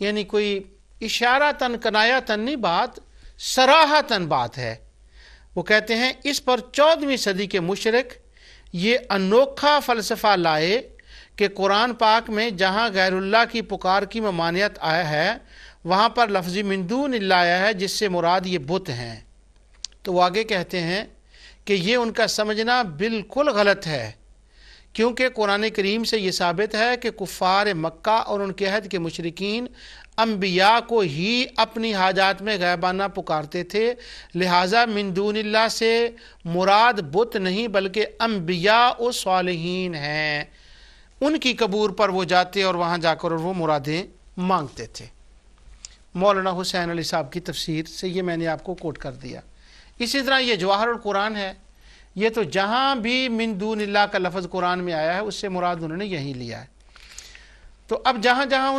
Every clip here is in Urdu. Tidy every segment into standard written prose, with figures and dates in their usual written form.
یعنی کوئی اشارتاً کنایتاً نہیں، بات صراحتاً بات ہے۔ وہ کہتے ہیں اس پر 14ویں صدی کے مشرک یہ انوکھا فلسفہ لائے کہ قرآن پاک میں جہاں غیر اللہ کی پکار کی ممانعت آیا ہے وہاں پر لفظ من دون اللہ آیا ہے، جس سے مراد یہ بت ہیں۔ تو وہ آگے کہتے ہیں کہ یہ ان کا سمجھنا بالکل غلط ہے، کیونکہ قرآن کریم سے یہ ثابت ہے کہ کفار مکہ اور ان کے عہد کے مشرکین انبیاء کو ہی اپنی حاجات میں غیبانہ پکارتے تھے، لہٰذا من دون اللہ سے مراد بت نہیں بلکہ انبیاء و صالحین ہیں۔ ان کی قبور پر وہ جاتے اور وہاں جا کر وہ مرادیں مانگتے تھے۔ مولانا حسین علی صاحب کی تفسیر سے یہ میں نے آپ کو کوٹ کر دیا۔ اسی طرح یہ جواہر القرآن ہے، یہ تو جہاں بھی من دون اللہ کا لفظ قرآن میں آیا ہے اس سے مراد انہوں نے یہی لیا ہے۔ تو اب جہاں جہاں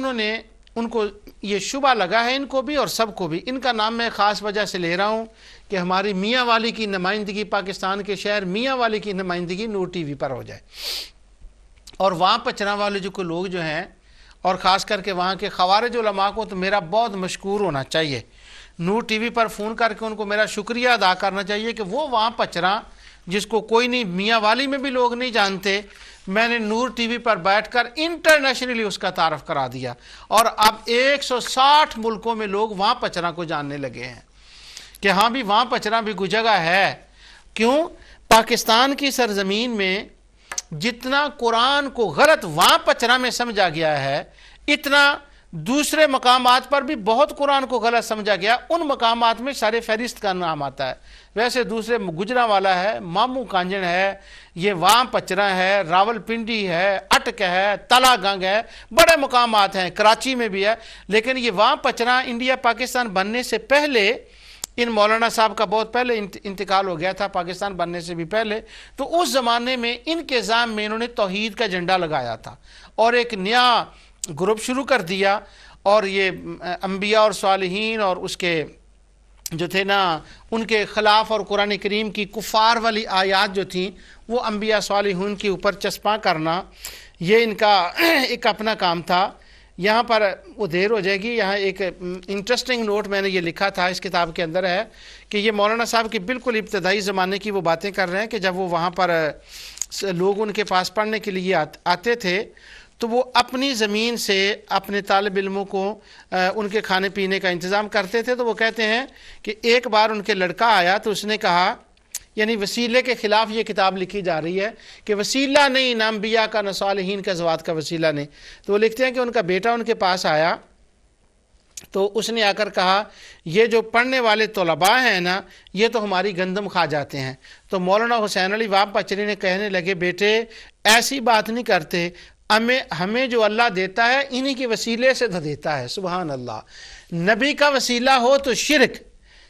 ان کو یہ شبہ لگا ہے، ان کو بھی اور سب کو بھی، ان کا نام میں خاص وجہ سے لے رہا ہوں کہ ہماری میاں والی کی نمائندگی، پاکستان کے شہر میاں والی کی نمائندگی نور ٹی وی پر ہو جائے، اور وہاں پچرا والے جو کوئی لوگ جو ہیں، اور خاص کر کے وہاں کے خوارج علماء کو تو میرا بہت مشکور ہونا چاہیے، نور ٹی وی پر فون کر کے ان کو میرا شکریہ ادا کرنا چاہیے کہ وہ وہاں پچرا جس کو کوئی نہیں، میاں والی میں بھی لوگ نہیں جانتے، میں نے نور ٹی وی پر بیٹھ کر انٹرنیشنلی اس کا تعارف کرا دیا، اور اب 160 ملکوں میں لوگ وہاں پچرا کو جاننے لگے ہیں کہ ہاں بھی وہاں پچرا بھی کوئی جگہ ہے۔ کیوں؟ پاکستان کی سرزمین میں جتنا قرآن کو غلط وہاں پچرا میں سمجھا گیا ہے، اتنا دوسرے مقامات پر بھی بہت قرآن کو غلط سمجھا گیا۔ ان مقامات میں سارے فہرست کا نام آتا ہے، ویسے دوسرے گجرا والا ہے، مامو کانجن ہے، یہ وہاں پچرا ہے، راول پنڈی ہے، اٹک ہے، تلا گنگ ہے، بڑے مقامات ہیں، کراچی میں بھی ہے۔ لیکن یہ وہاں پچرا انڈیا پاکستان بننے سے پہلے، ان مولانا صاحب کا بہت پہلے انتقال ہو گیا تھا، پاکستان بننے سے بھی پہلے، تو اس زمانے میں ان کے ذہن میں انہوں نے توحید کا جھنڈا لگایا تھا اور ایک نیا گروپ شروع کر دیا، اور یہ انبیاء اور صالحین اور اس کے جو تھے نا ان کے خلاف، اور قرآن کریم کی کفار والی آیات جو تھیں وہ انبیاء صالحین کے اوپر چسپاں کرنا، یہ ان کا ایک اپنا کام تھا۔ یہاں پر وہ دیر ہو جائے گی، یہاں ایک انٹرسٹنگ نوٹ میں نے یہ لکھا تھا اس کتاب کے اندر ہے کہ یہ مولانا صاحب کی بالکل ابتدائی زمانے کی وہ باتیں کر رہے ہیں کہ جب وہ وہاں پر لوگ ان کے پاس پڑھنے کے لیے آتے تھے تو وہ اپنی زمین سے اپنے طالب علموں کو ان کے کھانے پینے کا انتظام کرتے تھے۔ تو وہ کہتے ہیں کہ ایک بار ان کے لڑکا آیا تو اس نے کہا، یعنی وسیلے کے خلاف یہ کتاب لکھی جا رہی ہے کہ وسیلہ نہیں، نہ انبیاء کا نہ صالحین کا زوات کا وسیلہ نہیں۔ تو وہ لکھتے ہیں کہ ان کا بیٹا ان کے پاس آیا تو اس نے آ کر کہا یہ جو پڑھنے والے طلباء ہیں نا یہ تو ہماری گندم کھا جاتے ہیں۔ تو مولانا حسین علی واب پچری نے کہنے لگے بیٹے ایسی بات نہیں کرتے، ہمیں جو اللہ دیتا ہے انہی کے وسیلے سے تو دیتا ہے۔ سبحان اللہ، نبی کا وسیلہ ہو تو شرک،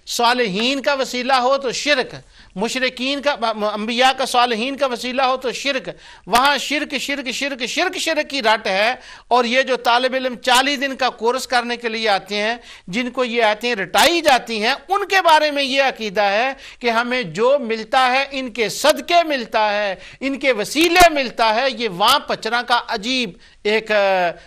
صالحین کا وسیلہ ہو تو شرک، مشرکین کا، انبیاء کا، صالحین کا وسیلہ ہو تو شرک، وہاں شرک شرک شرک شرک شرک کی رٹ ہے۔ اور یہ جو طالب علم 40 دن کا کورس کرنے کے لیے آتے ہیں، جن کو یہ آیتیں رٹائی جاتی ہیں، ان کے بارے میں یہ عقیدہ ہے کہ ہمیں جو ملتا ہے ان کے صدقے ملتا ہے، ان کے وسیلے ملتا ہے۔ یہ وہاں پچرا کا عجیب ایک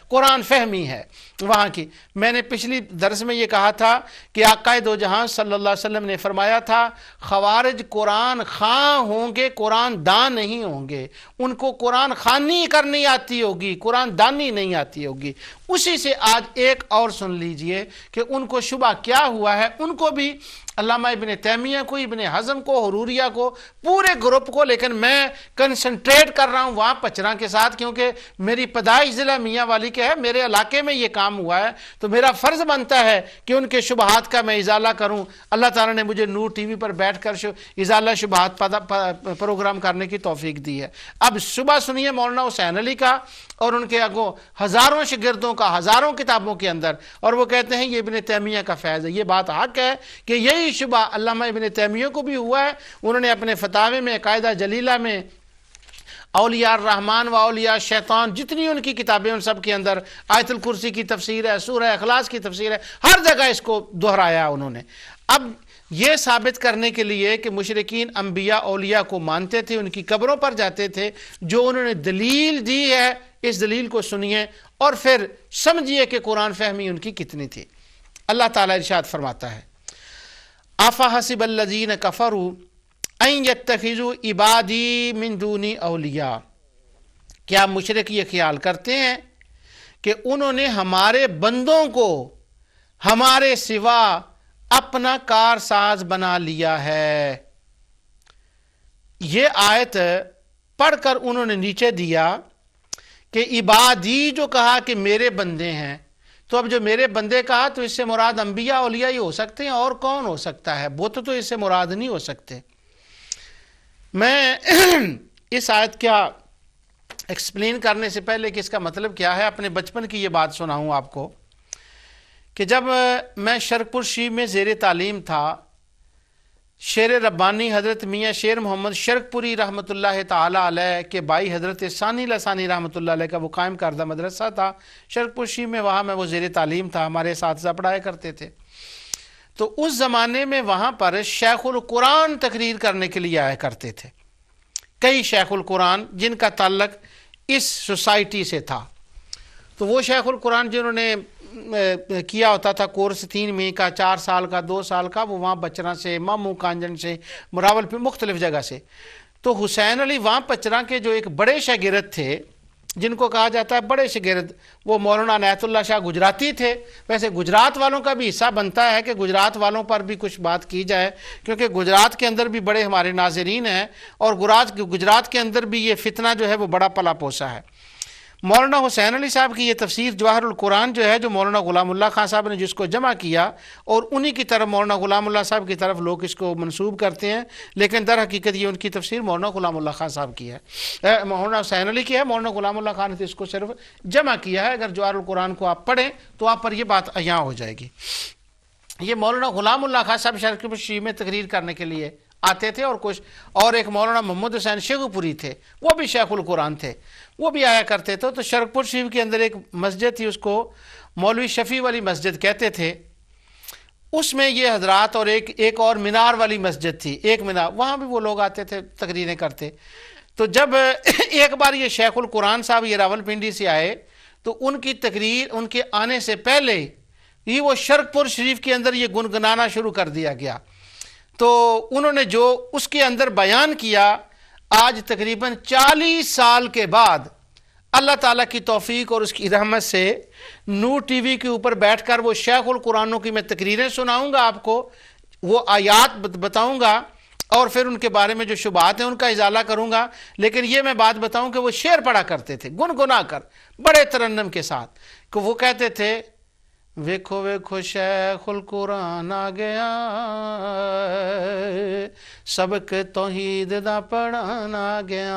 قرآن فہمی ہے وہاں کی۔ میں نے پچھلی درس میں یہ کہا تھا کہ آقا دو جہاں صلی اللہ علیہ وسلم نے فرمایا تھا خوارج قرآن خواں ہوں گے، قرآن دان نہیں ہوں گے، ان کو قرآن خوانی کرنی آتی ہوگی، قرآن دانی نہیں آتی ہوگی۔ اسی سے آج ایک اور سن لیجئے کہ ان کو شبہ کیا ہوا ہے۔ ان کو بھی علامہ ابن تیمیہ کو، ابن حزم کو، حروریہ کو، پورے گروپ کو، لیکن میں کنسنٹریٹ کر رہا ہوں وہاں پچرا کے ساتھ کیونکہ میری پیدائش ضلع میاں والی کے ہے، میرے علاقے میں یہ کام ہوا ہے، تو میرا فرض بنتا ہے کہ ان کے شبہات کا میں ازالہ کروں۔ اللہ تعالیٰ نے مجھے نور ٹی وی پر بیٹھ کر ازالہ شبہات پروگرام کرنے کی توفیق دی ہے۔ اب صبح سنیے مولانا حسین علی کا اور ان کے آگوں ہزاروں شاگردوں کا، ہزاروں کتابوں کے اندر، اور وہ کہتے ہیں یہ ابن تیمیہ کا فیض ہے۔ یہ بات حق ہے کہ یہی شبہ علامہ ابن تیمیہ کو بھی ہوا ہے۔ انہوں نے اپنے فتاوے میں، قاعدہ جلیلہ میں، اولیاء الرحمن و اولیاء الشیطان، جتنی ان کی کتابیں ان سب کے اندر آیت الکرسی کی تفسیر ہے، سورہ اخلاص کی تفسیر ہے، ہر جگہ اس کو دہرایا انہوں نے۔ اب یہ ثابت کرنے کے لیے کہ مشرکین انبیاء اولیاء کو مانتے تھے، ان کی قبروں پر جاتے تھے، جو انہوں نے دلیل دی ہے اس دلیل کو سنیے اور پھر سمجھیے کہ قرآن فہمی ان کی کتنی تھی۔ اللہ تعالیٰ ارشاد فرماتا ہے افحسب الذین کفروا ان یتخذوا عبادی من دونی اولیاء، کیا مشرک یہ خیال کرتے ہیں کہ انہوں نے ہمارے بندوں کو ہمارے سوا اپنا کارساز بنا لیا ہے۔ یہ آیت پڑھ کر انہوں نے نیچے دیا کہ عبادی جو کہا کہ میرے بندے ہیں، تو اب جو میرے بندے کہا تو اس سے مراد انبیاء اولیاء ہی ہو سکتے ہیں، اور کون ہو سکتا ہے؟ بت تو اس سے مراد نہیں ہو سکتے۔ میں اس آیت کا ایکسپلین کرنے سے پہلے کہ اس کا مطلب کیا ہے، اپنے بچپن کی یہ بات سناؤں آپ کو کہ جب میں شرقپور شیب میں زیر تعلیم تھا، شیر ربانی حضرت میاں شیر محمد شرقپوری رحمۃ اللہ تعالی علیہ کے بھائی حضرت ثانی لسانی رحمۃ اللہ علیہ کا وہ قائم کردہ مدرسہ تھا شرقپور شیب میں، وہاں میں وہ زیر تعلیم تھا، ہمارے اساتذہ پڑھایا کرتے تھے۔ تو اس زمانے میں وہاں پر شیخ القرآن تقریر کرنے کے لیے آیا کرتے تھے، کئی شیخ القرآن جن کا تعلق اس سوسائٹی سے تھا۔ تو وہ شیخ القرآن جنہوں نے کیا ہوتا تھا کورس 3 مہینے کا، 4 سال کا، 2 سال کا، وہ وہاں بچرا سے، مامو کانجن سے، مراول پہ مختلف جگہ سے۔ تو حسین علی وہاں بچرا کے جو ایک بڑے شاگرد تھے جن کو کہا جاتا ہے بڑے شاگرد، وہ مولانا عنایت اللہ شاہ گجراتی تھے۔ ویسے گجرات والوں کا بھی حصہ بنتا ہے کہ گجرات والوں پر بھی کچھ بات کی جائے، کیونکہ گجرات کے اندر بھی بڑے ہمارے ناظرین ہیں، اور گجرات کے اندر بھی یہ فتنہ جو ہے وہ بڑا پلا پوسا ہے۔ مولانا حسین علی صاحب کی یہ تفسیر جواہر القرآن جو ہے، جو مولانا غلام اللہ خان صاحب نے جس کو جمع کیا، اور انہی کی طرف مولانا غلام اللہ صاحب کی طرف لوگ اس کو منسوب کرتے ہیں، لیکن در حقیقت یہ ان کی تفسیر مولانا غلام اللہ خان صاحب کی ہے، مولانا حسین علی کی ہے۔ مولانا غلام اللہ خان نے اس کو صرف جمع کیا ہے۔ اگر جواہر القرآن کو آپ پڑھیں تو آپ پر یہ بات عیاں ہو جائے گی۔ یہ مولانا غلام اللہ خان صاحب شرقپور شیب میں تقریر کرنے کے لیے آتے تھے، اور کچھ اور ایک مولانا محمد حسین شیخوپوری تھے، وہ بھی شیخ القرآن تھے، وہ بھی آیا کرتے تھے۔ تو شرقپور شیب کے اندر ایک مسجد تھی، اس کو مولوی شفیع والی مسجد کہتے تھے، اس میں یہ حضرات، اور ایک اور مینار والی مسجد تھی، ایک مینار، وہاں بھی وہ لوگ آتے تھے تقریریں کرتے۔ تو جب ایک بار یہ شیخ القرآن صاحب یہ راولپنڈی سے آئے، تو ان کی تقریر ان کے آنے سے پہلے ہی وہ شرقپور شریف کے اندر یہ گنگنانا شروع کر دیا گیا۔ تو انہوں نے جو اس کے اندر بیان کیا، آج تقریباً 40 سال کے بعد اللہ تعالیٰ کی توفیق اور اس کی رحمت سے نور ٹی وی کے اوپر بیٹھ کر وہ شیخ القرآنوں کی میں تقریریں سناؤں گا آپ کو، وہ آیات بتاؤں گا، اور پھر ان کے بارے میں جو شبہات ہیں ان کا ازالہ کروں گا۔ لیکن یہ میں بات بتاؤں کہ وہ شعر پڑھا کرتے تھے گنگنا کر، بڑے ترنم کے ساتھ، کہ وہ کہتے تھے ویکھو ویکھو شیخ القرآن آ گیا، سبق توحید دا پڑھانا آ گیا۔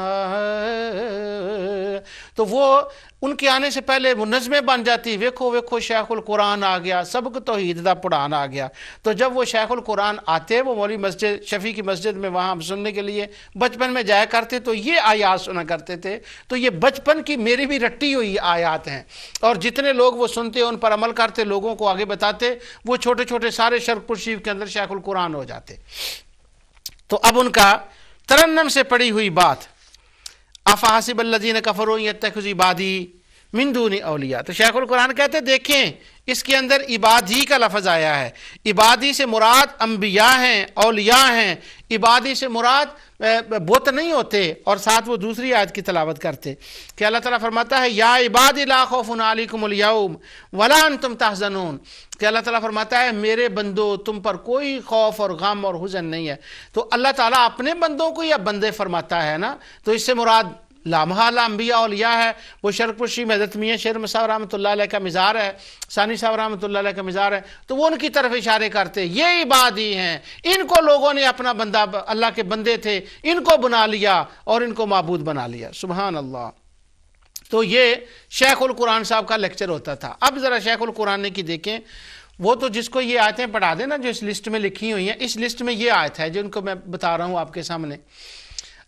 تو وہ ان کے آنے سے پہلے وہ نظمیں بن جاتی، ویکھو ویکھو شیخ القرآن آ گیا، سبق توحید دا پڑھانا آ گیا۔ تو جب وہ شیخ القرآن آتے، وہ مولوی مسجد شفیع کی مسجد میں وہاں سننے کے لیے بچپن میں جایا کرتے، تو یہ آیات سنا کرتے تھے۔ تو یہ بچپن کی میری بھی رٹی ہوئی آیات ہیں، اور جتنے لوگ وہ سنتے ان پر عمل کرتے، لوگوں کو آگے بتاتے، وہ چھوٹے چھوٹے سارے شرقپور شریف کے اندر شیخ القرآن ہو جاتے۔ تو اب ان کا ترنم سے پڑی ہوئی بات، افحسب الذین کفروا یتخذوا عبادی من دون اولیاء، تو شیخ القرآن کہتے دیکھیں اس کے اندر عبادی کا لفظ آیا ہے۔ عبادی سے مراد انبیاء ہیں، اولیاء ہیں۔ عبادی سے مراد بت نہیں ہوتے۔ اور ساتھ وہ دوسری آیت کی تلاوت کرتے کہ اللہ تعالیٰ فرماتا ہے یا عبادی لا خوف علیکم اليوم ولا انتم تحزنون، کہ اللہ تعالیٰ فرماتا ہے میرے بندو تم پر کوئی خوف اور غم اور حزن نہیں ہے۔ تو اللہ تعالیٰ اپنے بندوں کو یا بندے فرماتا ہے نا، تو اس سے مراد لامحالہ انبیاء اولیاء ہے۔ وہ شرقپور شیب میں حضرت میاں شیر صاحب رحمۃ اللہ علیہ کا مزار ہے، ثانی صاحب رحمۃ اللہ علیہ کا مزار ہے، تو وہ ان کی طرف اشارے کرتے، یہ عبادی ہیں، ان کو لوگوں نے اپنا بندہ، اللہ کے بندے تھے، ان کو بنا لیا اور ان کو معبود بنا لیا۔ سبحان اللہ۔ تو یہ شیخ القرآن صاحب کا لیکچر ہوتا تھا۔ اب ذرا شیخ القرآن کی دیکھیں، وہ تو جس کو یہ آیتیں پڑھا دیں نا جو اس لسٹ میں لکھی ہوئی ہیں، اس لسٹ میں یہ آیت ہے جن کو میں بتا رہا ہوں آپ کے سامنے۔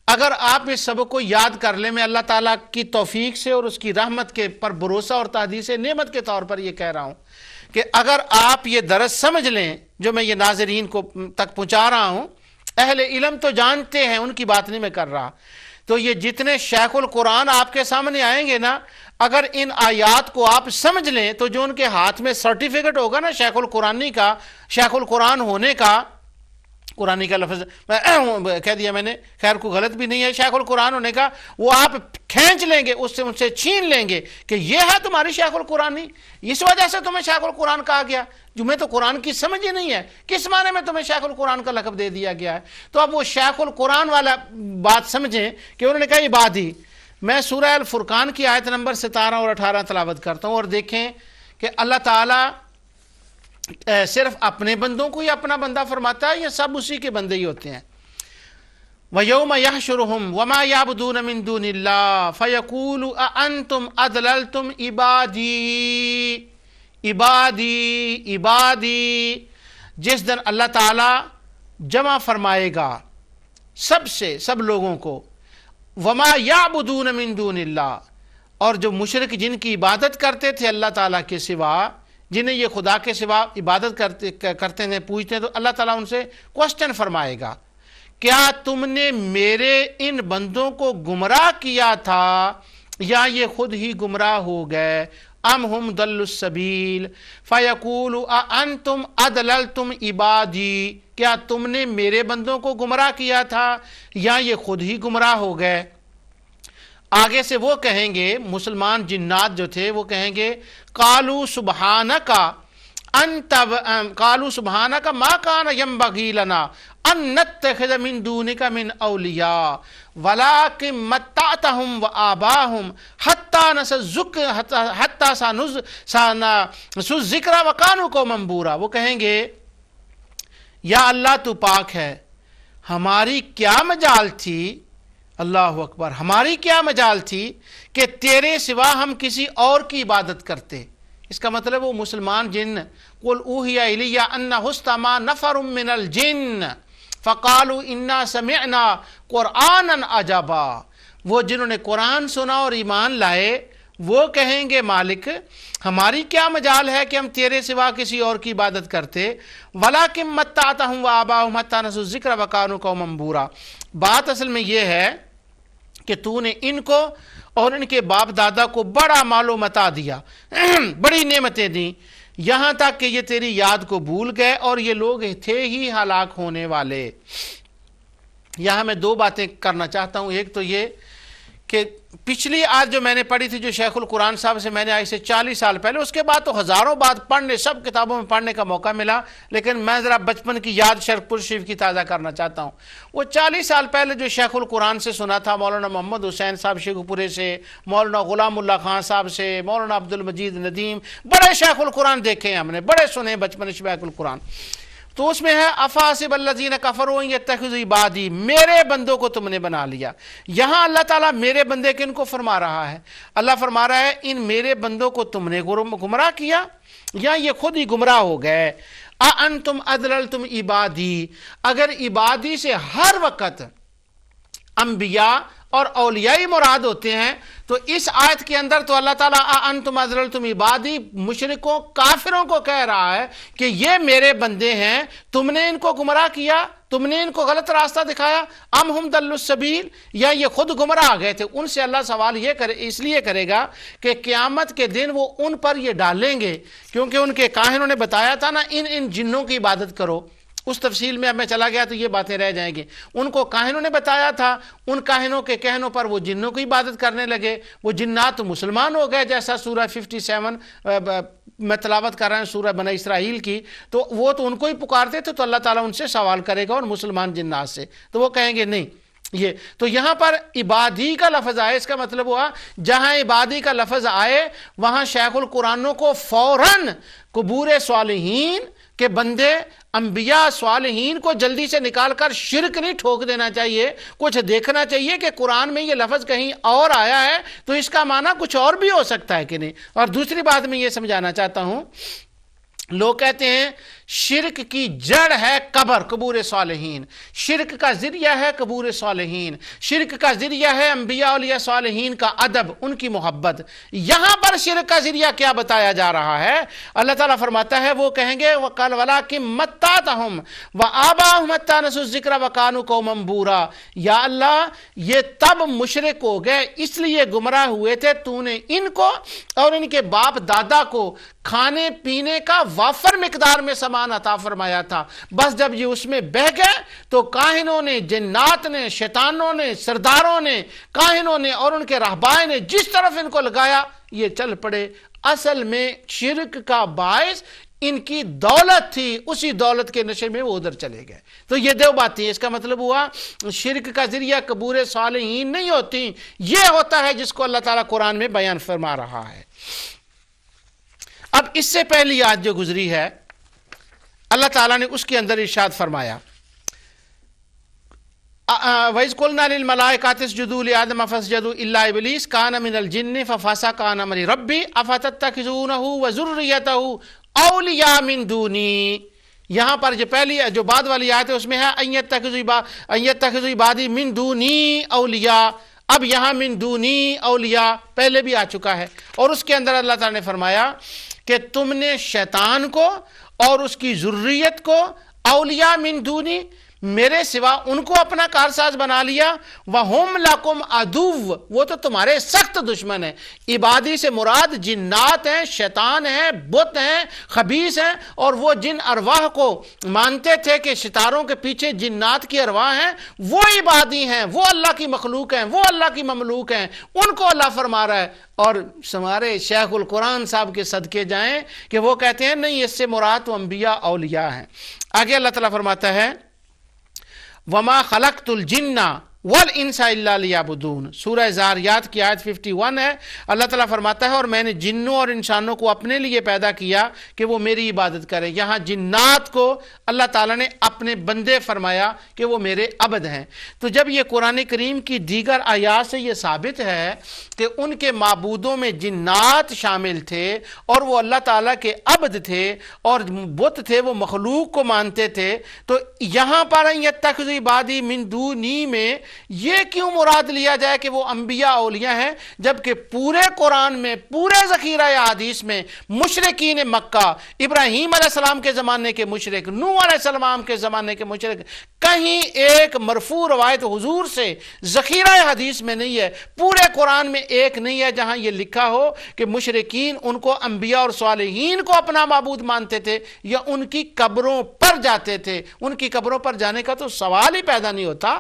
اگر آپ اس سبق کو یاد کر لیں، میں اللہ تعالیٰ کی توفیق سے اور اس کی رحمت کے پر بھروسہ اور تحدیث نعمت کے طور پر یہ کہہ رہا ہوں کہ اگر آپ یہ درس سمجھ لیں جو میں یہ ناظرین کو تک پہنچا رہا ہوں، اہل علم تو جانتے ہیں، ان کی بات نہیں میں کر رہا، تو یہ جتنے شیخ القرآن آپ کے سامنے آئیں گے نا، اگر ان آیات کو آپ سمجھ لیں تو جو ان کے ہاتھ میں سرٹیفکیٹ ہوگا نا شیخ القرآنی کا، شیخ القرآن ہونے کا، قرآنی کا لفظ کہہ دیا میں نے، خیر کو غلط بھی نہیں ہے، شیخ القرآن ہونے کا، وہ آپ کھینچ لیں گے، اس سے ان سے چھین لیں گے کہ یہ ہے تمہاری شیخ القرآنی، اس وجہ سے تمہیں شیخ القرآن کہا گیا، تمہیں تو قرآن کی سمجھ ہی نہیں ہے، کس معنی میں تمہیں شیخ القرآن کا لقب دے دیا گیا ہے۔ تو اب وہ شیخ القرآن والا بات سمجھیں کہ انہوں نے کہا عبادی۔ میں سورہ الفرقان کی آیت نمبر 17 اور 18 تلاوت کرتا ہوں، اور دیکھیں کہ اللہ تعالیٰ صرف اپنے بندوں کو ہی اپنا بندہ فرماتا ہے یا سب اسی کے بندے ہی ہوتے ہیں؟ وَيَوْمَ يَحْشُرُهُمْ وَمَا يَعْبُدُونَ مِن دُونِ اللَّهِ فَيَقُولُ أَأَنْتُمْ أَضْلَلْتُمْ عِبَادِي۔ جس دن اللہ تعالیٰ جمع فرمائے گا سب لوگوں کو، وَمَا يَعْبُدُونَ مِن دُونِ اللَّهِ، اور جو مشرک جن کی عبادت کرتے تھے اللہ تعالیٰ کے سوا، جنہیں یہ خدا کے سوا عبادت کرتے ہیں پوجتے ہیں، تو اللہ تعالیٰ ان سے کوسچن فرمائے گا، کیا تم نے میرے ان بندوں کو گمراہ کیا تھا یا یہ خود ہی گمراہ ہو گئے؟ ام ہم ضلوا السبیل فیقول اانتم اضللتم عبادی، کیا تم نے میرے بندوں کو گمراہ کیا تھا یا یہ خود ہی گمراہ ہو گئے؟ آگے سے وہ کہیں گے، مسلمان جنات جو تھے وہ کہیں گے قالوا سبحانک ما کان ینبغی لنا ان نتخذ من دونک من اولیاء ولکن متعتہم وآباہم حتی نسوا الذکر وکانوا قوما بورا۔ وہ کہیں گے یا اللہ تو پاک ہے، ہماری کیا مجال تھی، اللہ اکبر، ہماری کیا مجال تھی کہ تیرے سوا ہم کسی اور کی عبادت کرتے۔ اس کا مطلب وہ مسلمان جن، قل اوحی الی انہ استمع نفر من الجن فقالوا انا سمعنا قرآنا عجبا، وہ جنہوں نے قرآن سنا اور ایمان لائے وہ کہیں گے مالک ہماری کیا مجال ہے کہ ہم تیرے سوا کسی اور کی عبادت کرتے، وَلَكِن مَتَّعْتَهُمْ وَآبَاءَهُمْ حَتَّى نَسُوا الذِّكْرَ وَكَانُوا قَوْمًا بُورًا۔ بات اصل میں یہ ہے کہ تو نے ان کو اور ان کے باپ دادا کو بڑا مال و متاع دیا، بڑی نعمتیں دیں، یہاں تک کہ یہ تیری یاد کو بھول گئے اور یہ لوگ تھے ہی ہلاک ہونے والے۔ یہاں میں دو باتیں کرنا چاہتا ہوں، ایک تو یہ کہ پچھلی آج جو میں نے پڑھی تھی جو شیخ القرآن صاحب سے میں نے آج سے 40 سال پہلے، اس کے بعد تو ہزاروں بات پڑھنے، سب کتابوں میں پڑھنے کا موقع ملا، لیکن میں ذرا بچپن کی یاد شرف شریف کی تازہ کرنا چاہتا ہوں۔ وہ 40 سال پہلے جو شیخ القرآن سے سنا تھا، مولانا محمد حسین صاحب شیخ پورے سے، مولانا غلام اللہ خان صاحب سے، مولانا عبد المجید ندیم، بڑے شیخ القرآن دیکھے ہیں ہم نے، بڑے سنے بچپن شیخ القرآن۔ تو اس میں ہے افحسب الذین کفروا ان یتخذوا عبادی، میرے بندوں کو تم نے بنا لیا۔ یہاں اللہ تعالیٰ میرے بندے کن کو فرما رہا ہے؟ اللہ فرما رہا ہے ان میرے بندوں کو تم نے گمراہ کیا یا یہ خود ہی گمراہ ہو گئے۔ اانتم اضللتم عبادی، اگر عبادی سے ہر وقت انبیاء اور اولیاء مراد ہوتے ہیں تو اس آیت کے اندر تو اللہ تعالیٰ انتم اضللتم عبادی مشرکوں کافروں کو کہہ رہا ہے کہ یہ میرے بندے ہیں، تم نے ان کو گمراہ کیا، تم نے ان کو غلط راستہ دکھایا، ام ہم ضلوا السبیل، یا یہ خود گمراہ گئے تھے۔ ان سے اللہ سوال یہ اس لیے کرے گا کہ قیامت کے دن وہ ان پر یہ ڈالیں گے، کیونکہ ان کے کاہنوں نے بتایا تھا نا ان جنوں کی عبادت کرو، اس تفصیل میں اب میں چلا گیا تو یہ باتیں رہ جائیں گی۔ ان کو کاہنوں نے بتایا تھا، ان کاہنوں کے کہنوں پر وہ جنوں کی عبادت کرنے لگے، وہ جنات مسلمان ہو گئے، جیسا سورہ 57 میں تلاوت کر رہے ہیں سورہ بنی اسرائیل کی، تو وہ تو ان کو ہی پکارتے تھے، تو اللہ تعالیٰ ان سے سوال کرے گا اور مسلمان جنات سے، تو وہ کہیں گے نہیں یہ تو یہاں پر عبادی کا لفظ آئے، اس کا مطلب ہوا جہاں عبادی کا لفظ آئے وہاں شیخ القرآنوں کو فوراً قبور صالحین کے بندے، انبیاء صالحین کو جلدی سے نکال کر شرک نہیں ٹھوک دینا چاہیے، کچھ دیکھنا چاہیے کہ قرآن میں یہ لفظ کہیں اور آیا ہے تو اس کا معنی کچھ اور بھی ہو سکتا ہے کہ نہیں۔ اور دوسری بات میں یہ سمجھانا چاہتا ہوں، لوگ کہتے ہیں شرک کی جڑ ہے قبر، قبور صالحین، شرک کا ذریعہ ہے قبور صالحین، شرک کا ذریعہ ہے انبیاء اولیاء صالحین کا ادب، ان کی محبت۔ یہاں پر شرک کا ذریعہ کیا بتایا جا رہا ہے؟ اللہ تعالیٰ فرماتا ہے وہ کہیں گے وَقَالَ وَلَٰكِن مَتَّعْتَهُمْ وَآبَاءَهُمْ حَتَّىٰ نَسُوا الذِّكْرَ وَكَانُوا قَوْمًا بُورًا، یا اللہ یہ تب مشرک ہو گئے اس لیے گمراہ ہوئے تھے، تو نے ان کو اور ان کے باپ دادا کو کھانے پینے کا وافر مقدار میں سامان عطا فرمایا تھا، بس جب یہ اس میں بہ گئے تو کاہنوں نے، جنات نے، شیطانوں نے، سرداروں نے، کاہنوں نے اور ان کے راہبائیں نے جس طرف ان کو لگایا یہ چل پڑے۔ اصل میں شرک کا باعث ان کی دولت تھی، اسی دولت کے نشے میں وہ ادھر چلے گئے۔ تو یہ دو باتیں، اس کا مطلب ہوا شرک کا ذریعہ قبور صالحین نہیں ہوتی، یہ ہوتا ہے جس کو اللہ تعالیٰ قرآن میں بیان فرما رہا ہے۔ اب اس سے پہلی آیت جو گزری ہے اللہ تعالیٰ نے اس کے اندر ارشاد فرمایا وَإِذْ قُلْنَا لِلْمَلَائِكَةِ اسْجُدُوا لِآدَمَ فَاسْجَدُوا إِلَّا إِبْلِيسَ كَانَ مِنَ الْجِنِّ فَفَسَقَ عَنْ أَمْرِ رَبِّهِ أَفَتَتَّخِذُونَهُ وَذُرِّيَّتَهُ أَوْلِيَاءَ مِن دُونِي۔ یہاں پر جو پہلی جو بعد والی آیت ہے اس میں ہے أَن يَتَّخِذُوا عِبَادِي مِن دُونِي أَوْلِيَاءَ، اب یہاں من دونی اولیاء پہلے بھی آ چکا ہے، اور اس کے اندر اللہ تعالیٰ نے فرمایا کہ تم نے شیطان کو اور اس کی ذریت کو اولیاء من دونی، میرے سوا ان کو اپنا کارساز بنا لیا، وَهُمْ لَكُمْ عَدُوٌّ، وہ تو تمہارے سخت دشمن ہیں۔ عبادی سے مراد جنات ہیں، شیطان ہیں، بت ہیں، خبیث ہیں، اور وہ جن ارواح کو مانتے تھے کہ ستاروں کے پیچھے جنات کی ارواح ہیں، وہ عبادی ہیں، وہ اللہ کی مخلوق ہیں، وہ اللہ کی مملوک ہیں، ان کو اللہ فرما رہا ہے۔ اور ہمارے شیخ القرآن صاحب کے صدقے جائیں کہ وہ کہتے ہیں نہیں، اس سے مراد تو انبیاء اولیاء ہیں۔ آگے اللہ تعالیٰ فرماتا ہے وَمَا خَلَقْتُ الْجِنَّ وَالْإِنسَ إِلَّا لِيَعْبُدُونَ، سورہ زاریات کی آیت 51 ہے۔ اللہ تعالیٰ فرماتا ہے اور میں نے جنوں اور انسانوں کو اپنے لیے پیدا کیا کہ وہ میری عبادت کریں۔ یہاں جنات کو اللہ تعالیٰ نے اپنے بندے فرمایا کہ وہ میرے عبد ہیں۔ تو جب یہ قرآن کریم کی دیگر آیات سے یہ ثابت ہے کہ ان کے معبودوں میں جنات شامل تھے اور وہ اللہ تعالیٰ کے عبد تھے اور بت تھے، وہ مخلوق کو مانتے تھے، تو یہاں پر یتخذوا عبادی من دونی میں یہ کیوں مراد لیا جائے کہ وہ انبیاء اولیاء ہیں، جبکہ پورے قرآن میں، پورے ذخیرہ حدیث میں مشرکین مکہ، ابراہیم علیہ السلام کے زمانے کے مشرک، نوح علیہ السلام کے زمانے کے مشرک، کہیں ایک مرفوع روایت حضور سے ذخیرہ حدیث میں نہیں ہے، پورے قرآن میں ایک نہیں ہے جہاں یہ لکھا ہو کہ مشرکین ان کو انبیاء اور صالحین کو اپنا معبود مانتے تھے یا ان کی قبروں پر جاتے تھے۔ ان کی قبروں پر جانے کا تو سوال ہی پیدا نہیں ہوتا۔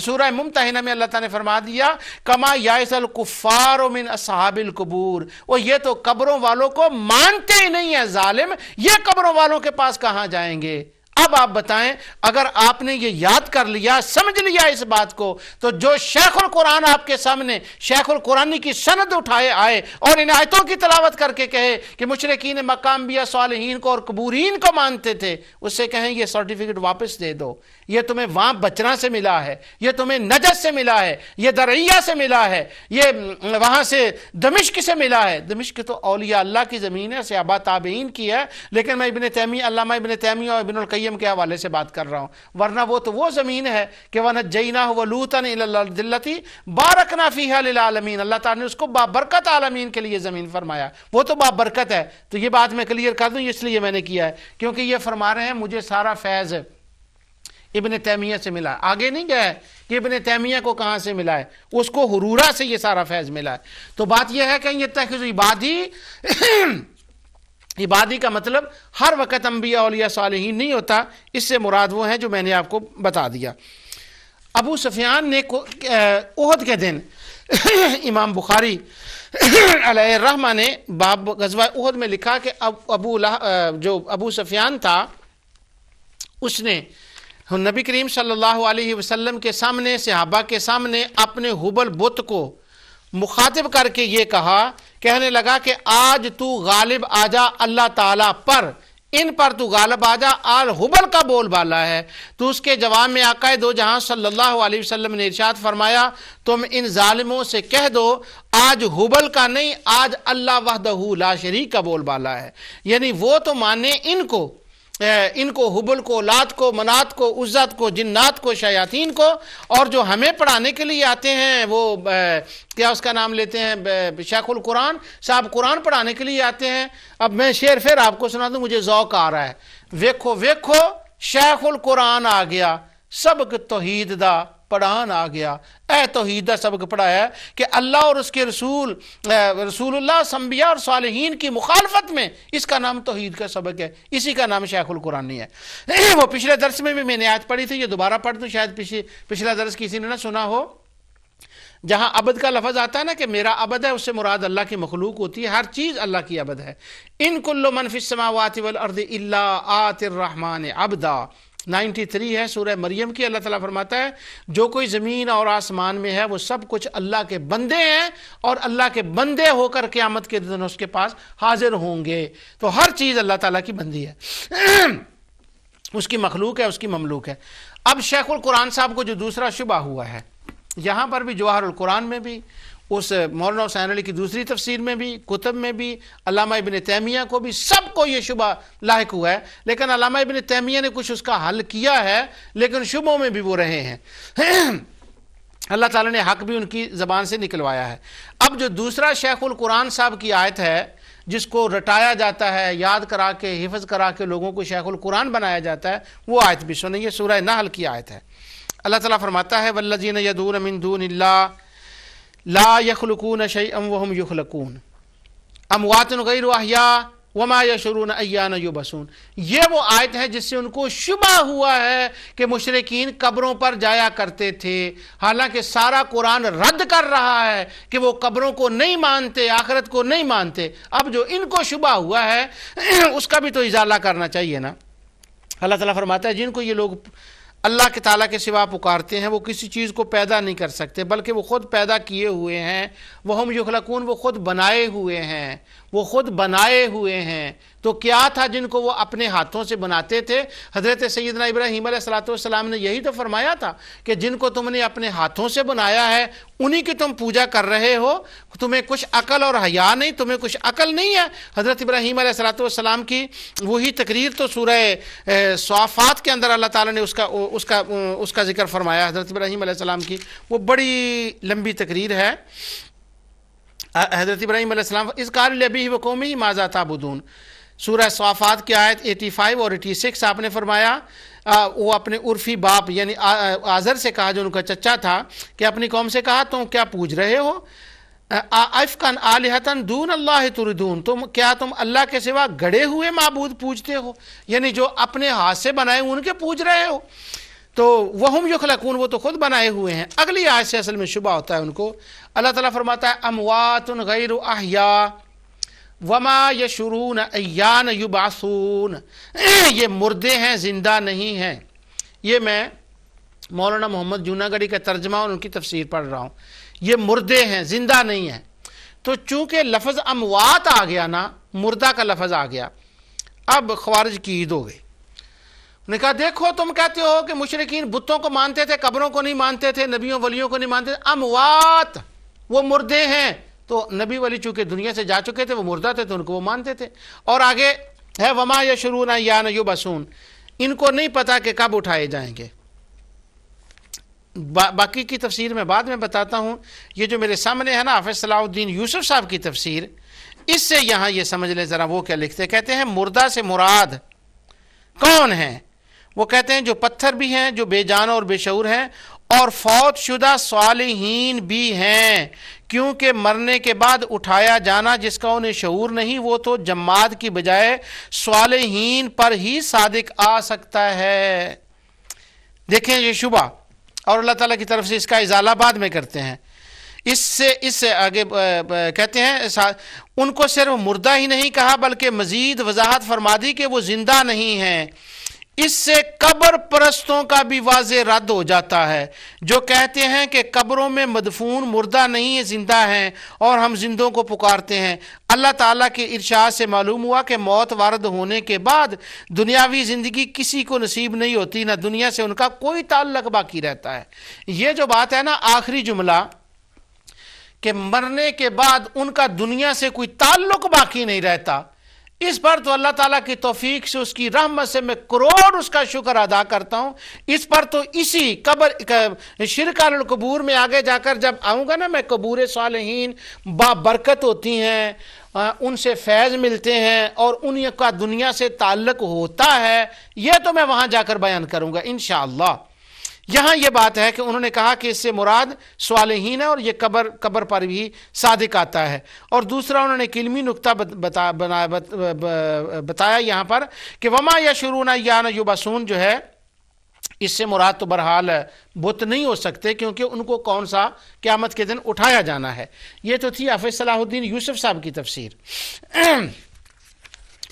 سورہ ممتحنہ میں اللہ تعالیٰ نے فرما دیا کما یائس الکفار من اصحاب القبور، وہ یہ تو قبروں والوں کو مانتے ہی نہیں ہے، ظالم، یہ قبروں والوں کے پاس کہاں جائیں گے؟ اب آپ بتائیں، اگر آپ نے یہ یاد کر لیا، سمجھ لیا اس بات کو، تو جو شیخ القرآن آپ کے سامنے شیخ القرآنی کی سند اٹھائے آئے اور ان آیتوں کی تلاوت کر کے کہے کہ مشرکین مکہ انبیاء صالحین کو اور قبورین کو مانتے تھے، اس سے کہیں یہ سرٹیفکیٹ واپس دے دو، یہ تمہیں وہاں بچنا سے ملا ہے، یہ تمہیں نجد سے ملا ہے، یہ درعیہ سے ملا ہے، یہ وہاں سے دمشق سے ملا ہے۔ دمشق تو اولیاء اللہ کی زمین ہے، صحابہ تابعین کی ہے، لیکن میں ابن تیمیہ، علامہ ابن تیمیہ اور ابن القیم کے حوالے سے بات کر رہا ہوں، ورنہ وہ تو وہ زمین ہے کہ وَنَجَّيْنَاهُ وَلُوطًا إِلَى الْأَرْضِ الَّتِي بَارَكْنَا فِيهَا لِلْعَالَمِينَ، اللہ تعالیٰ نے اس کو بابرکت عالمین کے لیے زمین فرمایا، وہ تو بابرکت ہے۔ تو یہ بات میں کلیئر کر دوں، اس لیے میں نے کیا ہے کیونکہ یہ فرما رہے ہیں مجھے سارا فیض ابن تیمیہ سے ملا ہے، آگے نہیں گیا ہے کہ ابن تیمیہ کو کہاں سے ملا ہے، اس کو حرورہ سے یہ سارا فیض ملا ہے۔ تو بات یہ ہے کہ یتخذوا عبادی، عبادی کا مطلب ہر وقت انبیاء اولیاء صالحین نہیں ہوتا، اس سے مراد وہ ہیں جو میں نے آپ کو بتا دیا۔ ابو سفیان نے احد کے دن امام بخاری علیہ الرحمہ نے باب غزوہ احد میں لکھا کہ جو ابو سفیان تھا اس نے نبی کریم صلی اللہ علیہ وسلم کے سامنے، صحابہ کے سامنے اپنے حبل بت کو مخاطب کر کے یہ کہا، کہنے لگا کہ آج تو غالب آ جا اللہ تعالیٰ پر، ان پر تو غالب آ جا، آل حبل کا بول بالا ہے۔ تو اس کے جواب میں آقا دو جہاں صلی اللہ علیہ وسلم نے ارشاد فرمایا تم ان ظالموں سے کہہ دو آج حبل کا نہیں، آج اللہ وحدہ لا شریک کا بول بالا ہے، یعنی وہ تو مانے ان کو ان کو حبل کو، لات کو، منات کو، عزت کو، جنات کو، شیاطین کو، اور جو ہمیں پڑھانے کے لیے آتے ہیں وہ کیا اس کا نام لیتے ہیں، شیخ القرآن صاحب قرآن پڑھانے کے لیے آتے ہیں۔ اب میں شعر پھر آپ کو سنا دوں، مجھے ذوق آ رہا ہے۔ ویکھو ویکھو شیخ القرآن آ گیا، سبق توحید دا پڑھان آ گیا۔ اے توحید دا سبق پڑھایا کہ اللہ اور اس کے رسول اللہ، انبیاء اور صالحین کی مخالفت میں، اس کا نام توحید کا سبق ہے، اسی کا نام شیخ القرآن نہیں ہے۔ وہ پچھلے درس میں بھی میں نے آیت پڑھی تھی، یہ دوبارہ پڑھ دوں، شاید پچھلا درس کسی نے نہ سنا ہو، جہاں عبد کا لفظ آتا ہے نا کہ میرا عبد ہے، اس سے مراد اللہ کی مخلوق ہوتی ہے، ہر چیز اللہ کی عبد ہے۔ ان کل من فی السماوات والارض الا آتی الرحمن عبدا، 93 ہے سورہ مریم کی۔ اللہ تعالیٰ فرماتا ہے جو کوئی زمین اور آسمان میں ہے وہ سب کچھ اللہ کے بندے ہیں، اور اللہ کے بندے ہو کر قیامت کے دن اس کے پاس حاضر ہوں گے۔ تو ہر چیز اللہ تعالیٰ کی بندی ہے، اس کی مخلوق ہے، اس کی مملوک ہے۔ اب شیخ القرآن صاحب کو جو دوسرا شبہ ہوا ہے، یہاں پر بھی جواہر القرآن میں بھی، اس مولانا حسین علی کی دوسری تفسیر میں بھی، کتب میں بھی، علامہ ابن تیمیہ کو بھی، سب کو یہ شبہ لاحق ہوا ہے، لیکن علامہ ابن تیمیہ نے کچھ اس کا حل کیا ہے، لیکن شبہوں میں بھی وہ رہے ہیں۔ اللہ تعالیٰ نے حق بھی ان کی زبان سے نکلوایا ہے۔ اب جو دوسرا شیخ القرآن صاحب کی آیت ہے، جس کو رٹایا جاتا ہے، یاد کرا کے، حفظ کرا کے لوگوں کو شیخ القرآن بنایا جاتا ہے، وہ آیت بھی سنیں، یہ سورہ نحل کی آیت ہے۔ اللہ تعالیٰ فرماتا ہے والذین یدعون من دون اللہ لا یخلقون شیئا وهم یخلقون اموات غیر احیاء وما یشعرون ایان یبعثون۔ یہ وہ آیت ہے جس سے ان کو شبہ ہوا ہے کہ مشرکین قبروں پر جایا کرتے تھے، حالانکہ سارا قرآن رد کر رہا ہے کہ وہ قبروں کو نہیں مانتے، آخرت کو نہیں مانتے۔ اب جو ان کو شبہ ہوا ہے اس کا بھی تو ازالہ کرنا چاہیے نا۔ اللہ تعالیٰ فرماتا ہے جن کو یہ لوگ اللہ کے تعالیٰ کے سوا پکارتے ہیں، وہ کسی چیز کو پیدا نہیں کر سکتے، بلکہ وہ خود پیدا کیے ہوئے ہیں۔ وہم یخلقون، وہ خود بنائے ہوئے ہیں، وہ خود بنائے ہوئے ہیں۔ تو کیا تھا جن کو وہ اپنے ہاتھوں سے بناتے تھے؟ حضرت سیدنا ابراہیم علیہ السلام نے یہی تو فرمایا تھا کہ جن کو تم نے اپنے ہاتھوں سے بنایا ہے انہی کی تم پوجا کر رہے ہو، تمہیں کچھ عقل اور حیا نہیں، تمہیں کچھ عقل نہیں ہے۔ حضرت ابراہیم علیہ السلام کی وہی تقریر تو سورہ صافات کے اندر اللہ تعالیٰ نے اس کا ذکر فرمایا۔ حضرت ابراہیم علیہ السلام کی وہ بڑی لمبی تقریر ہے۔ حضرت ابراہیم علیہ السلام اذ قال لأبیہ وقومہ ماذا تعبدون، سورہ صافات کی آیت 85 اور 86 آپ نے فرمایا، وہ اپنے عرفی باپ یعنی آزر سے کہا جو ان کا چچا تھا، کہ اپنی قوم سے کہا تم کیا پوج رہے ہو؟ افکن آلہۃ دون اللہ تردون، کیا تم اللہ کے سوا گڑے ہوئے معبود پوجتے ہو؟ یعنی جو اپنے ہاتھ سے بنائے ان کے پوج رہے ہو۔ تو وہم یخلقون، وہ تو خود بنائے ہوئے ہیں۔ اگلی آیت سے اصل میں شبہ ہوتا ہے ان کو۔ اللہ تعالیٰ فرماتا ہے اموات غیر احیاء وما یشعرون ایان یبعثون، یہ مردے ہیں، زندہ نہیں ہیں۔ یہ میں مولانا محمد جوناگڑھی کا ترجمہ اور ان کی تفسیر پڑھ رہا ہوں۔ یہ مردے ہیں، زندہ نہیں ہیں۔ تو چونکہ لفظ اموات آ گیا نا، مردہ کا لفظ آ گیا، اب خوارج کی عید ہو گئی۔ انہوں نے کہا دیکھو تم کہتے ہو کہ مشرکین بتوں کو مانتے تھے، قبروں کو نہیں مانتے تھے، نبیوں ولیوں کو نہیں مانتے تھے، اموات وہ مردے ہیں۔ تو نبی ولی چونکہ دنیا سے جا چکے تھے، وہ مردہ تھے تو ان کو وہ مانتے تھے۔ اور آگے ہے وما یشعرون ایان یبعثون، ان کو نہیں پتا کہ کب اٹھائے جائیں گے۔ باقی کی تفسیر میں بعد میں بتاتا ہوں۔ یہ جو میرے سامنے ہے نا حافظ صلاح الدین یوسف صاحب کی تفسیر، اس سے یہاں یہ سمجھ لیں ذرا وہ کیا لکھتے، کہتے ہیں مردہ سے مراد کون ہیں؟ وہ کہتے ہیں جو پتھر بھی ہیں، جو بے جان اور بے شعور ہیں، اور فوت شدہ صالحین بھی ہیں، کیونکہ مرنے کے بعد اٹھایا جانا جس کا انہیں شعور نہیں، وہ تو جماد کی بجائے صالحین پر ہی صادق آ سکتا ہے۔ دیکھیں یہ شبہ، اور اللہ تعالیٰ کی طرف سے اس کا ازالہ بعد میں کرتے ہیں۔ اس سے آگے کہتے ہیں ان کو صرف مردہ ہی نہیں کہا بلکہ مزید وضاحت فرما دی کہ وہ زندہ نہیں ہیں۔ اس سے قبر پرستوں کا بھی واضح رد ہو جاتا ہے جو کہتے ہیں کہ قبروں میں مدفون مردہ نہیں زندہ ہیں اور ہم زندوں کو پکارتے ہیں۔ اللہ تعالیٰ کے ارشاد سے معلوم ہوا کہ موت وارد ہونے کے بعد دنیاوی زندگی کسی کو نصیب نہیں ہوتی، نہ دنیا سے ان کا کوئی تعلق باقی رہتا ہے۔ یہ جو بات ہے نا آخری جملہ کہ مرنے کے بعد ان کا دنیا سے کوئی تعلق باقی نہیں رہتا، اس پر تو اللہ تعالیٰ کی توفیق سے، اس کی رحمت سے میں کروڑ اس کا شکر ادا کرتا ہوں. اس پر تو اسی قبر شرک علی القبور میں آگے جا کر جب آؤں گا نا میں، قبور صالحین بابرکت ہوتی ہیں، ان سے فیض ملتے ہیں اور ان کا دنیا سے تعلق ہوتا ہے، یہ تو میں وہاں جا کر بیان کروں گا انشاءاللہ. یہاں یہ بات ہے کہ انہوں نے کہا کہ اس سے مراد صالحین ہے، اور یہ قبر پر بھی صادق آتا ہے. اور دوسرا انہوں نے ایک علمی نکتہ بتایا یہاں پر کہ وما یشعرون ایان یبعثون جو ہے، اس سے مراد تو بہرحال بت نہیں ہو سکتے، کیونکہ ان کو کون سا قیامت کے دن اٹھایا جانا ہے. یہ تو تھی حافظ صلاح الدین یوسف صاحب کی تفسیر.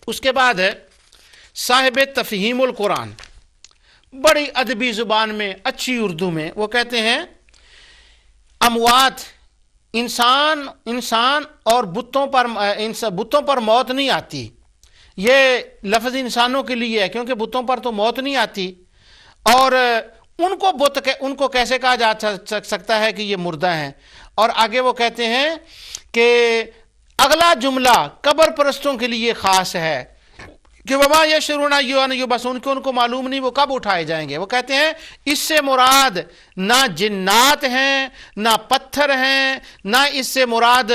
اس کے بعد ہے صاحب تفہیم القرآن، بڑی ادبی زبان میں، اچھی اردو میں، وہ کہتے ہیں اموات انسان اور بتوں پر موت نہیں آتی. یہ لفظ انسانوں کے لیے ہے، کیونکہ بتوں پر تو موت نہیں آتی، اور ان کو کیسے کہا جا سکتا ہے کہ یہ مردہ ہیں. اور آگے وہ کہتے ہیں کہ اگلا جملہ قبر پرستوں کے لیے خاص ہے کہ وما یشعرون ایان یبعثون، کہ ان کو معلوم نہیں وہ کب اٹھائے جائیں گے. وہ کہتے ہیں اس سے مراد نہ جنات ہیں، نہ پتھر ہیں، نہ اس سے مراد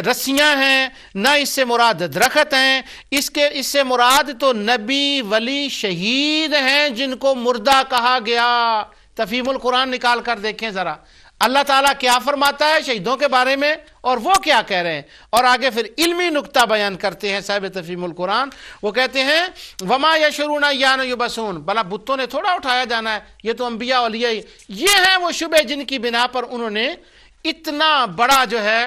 رسیاں ہیں، نہ اس سے مراد درخت ہیں. اس سے مراد تو نبی، ولی، شہید ہیں جن کو مردہ کہا گیا. تفہیم القرآن نکال کر دیکھیں ذرا اللہ تعالیٰ کیا فرماتا ہے شہیدوں کے بارے میں اور وہ کیا کہہ رہے ہیں. اور آگے پھر علمی نکتہ بیان کرتے ہیں صاحب تفہیم القرآن. وہ کہتے ہیں وما یشعرون ایان یبعثون، بلا بتوں نے تھوڑا اٹھایا جانا ہے، یہ تو انبیاء اولیاء، یہ ہیں وہ شبہ جن کی بنا پر انہوں نے اتنا بڑا جو ہے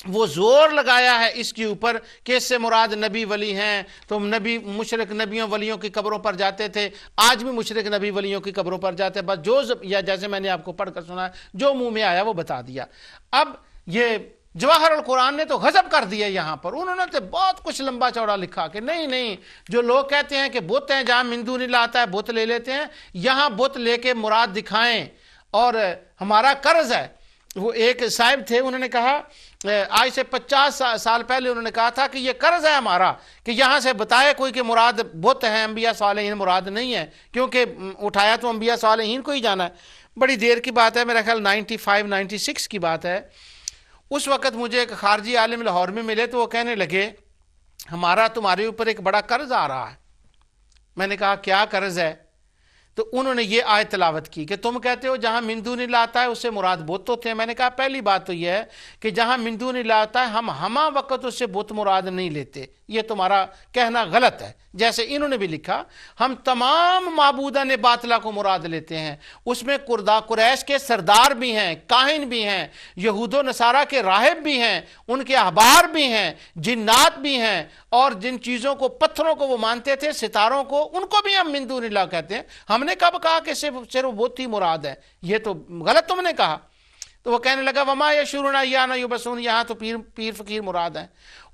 وہ زور لگایا ہے اس کے اوپر کہ اس سے مراد نبی ولی ہیں. تو نبی مشرک نبیوں ولیوں کی قبروں پر جاتے تھے، آج بھی مشرک نبی ولیوں کی قبروں پر جاتے ہیں، بس یا جیسے میں نے آپ کو پڑھ کر سنا جو منہ میں آیا وہ بتا دیا. اب یہ جواہر القرآن نے تو غضب کر دیا یہاں پر. انہوں نے تو بہت کچھ لمبا چوڑا لکھا کہ نہیں جو لوگ کہتے ہیں کہ بت ہیں، جہاں من دون اللہ آتا ہے بت لے لیتے ہیں، یہاں بت لے کے مراد دکھائیں اور ہمارا قرض ہے. وہ ایک صاحب تھے، انہوں نے کہا آج سے 50 سال پہلے انہوں نے کہا تھا کہ یہ قرض ہے ہمارا کہ یہاں سے بتائے کوئی کہ مراد بت ہیں، انبیاء صالحین مراد نہیں ہے، کیونکہ اٹھایا تو انبیاء صالحین کو ہی جانا ہے. بڑی دیر کی بات ہے، میرا خیال 95-96 کی بات ہے. اس وقت مجھے ایک خارجی عالم لاہور میں ملے تو وہ کہنے لگے ہمارا تمہارے اوپر ایک بڑا قرض آ رہا ہے. میں نے کہا کیا قرض ہے؟ تو انہوں نے یہ آیت تلاوت کی کہ تم کہتے ہو جہاں من دون اللہ آتا ہے اس سے مراد بت ہوتے ہیں. میں نے کہا پہلی بات تو یہ ہے کہ جہاں من دون اللہ آتا ہے ہم ہمہ وقت اس سے بت مراد نہیں لیتے، یہ تمہارا کہنا غلط ہے. جیسے انہوں نے بھی لکھا ہم تمام معبودان باطلہ کو مراد لیتے ہیں، اس میں قریش کے سردار بھی ہیں، کاہن بھی ہیں، یہود و نصارہ کے راہب بھی ہیں، ان کے احبار بھی ہیں، جنات بھی ہیں، اور جن چیزوں کو پتھروں کو وہ مانتے تھے، ستاروں کو، ان کو بھی ہم من دون اللہ کہتے ہیں. ہم نے کب کہا کہ صرف بت ہی مراد ہے؟ یہ تو غلط تم نے کہا. تو وہ کہنے لگا وما یشعرون ایان یبعثون، یہاں تو پیر فقیر مراد ہیں.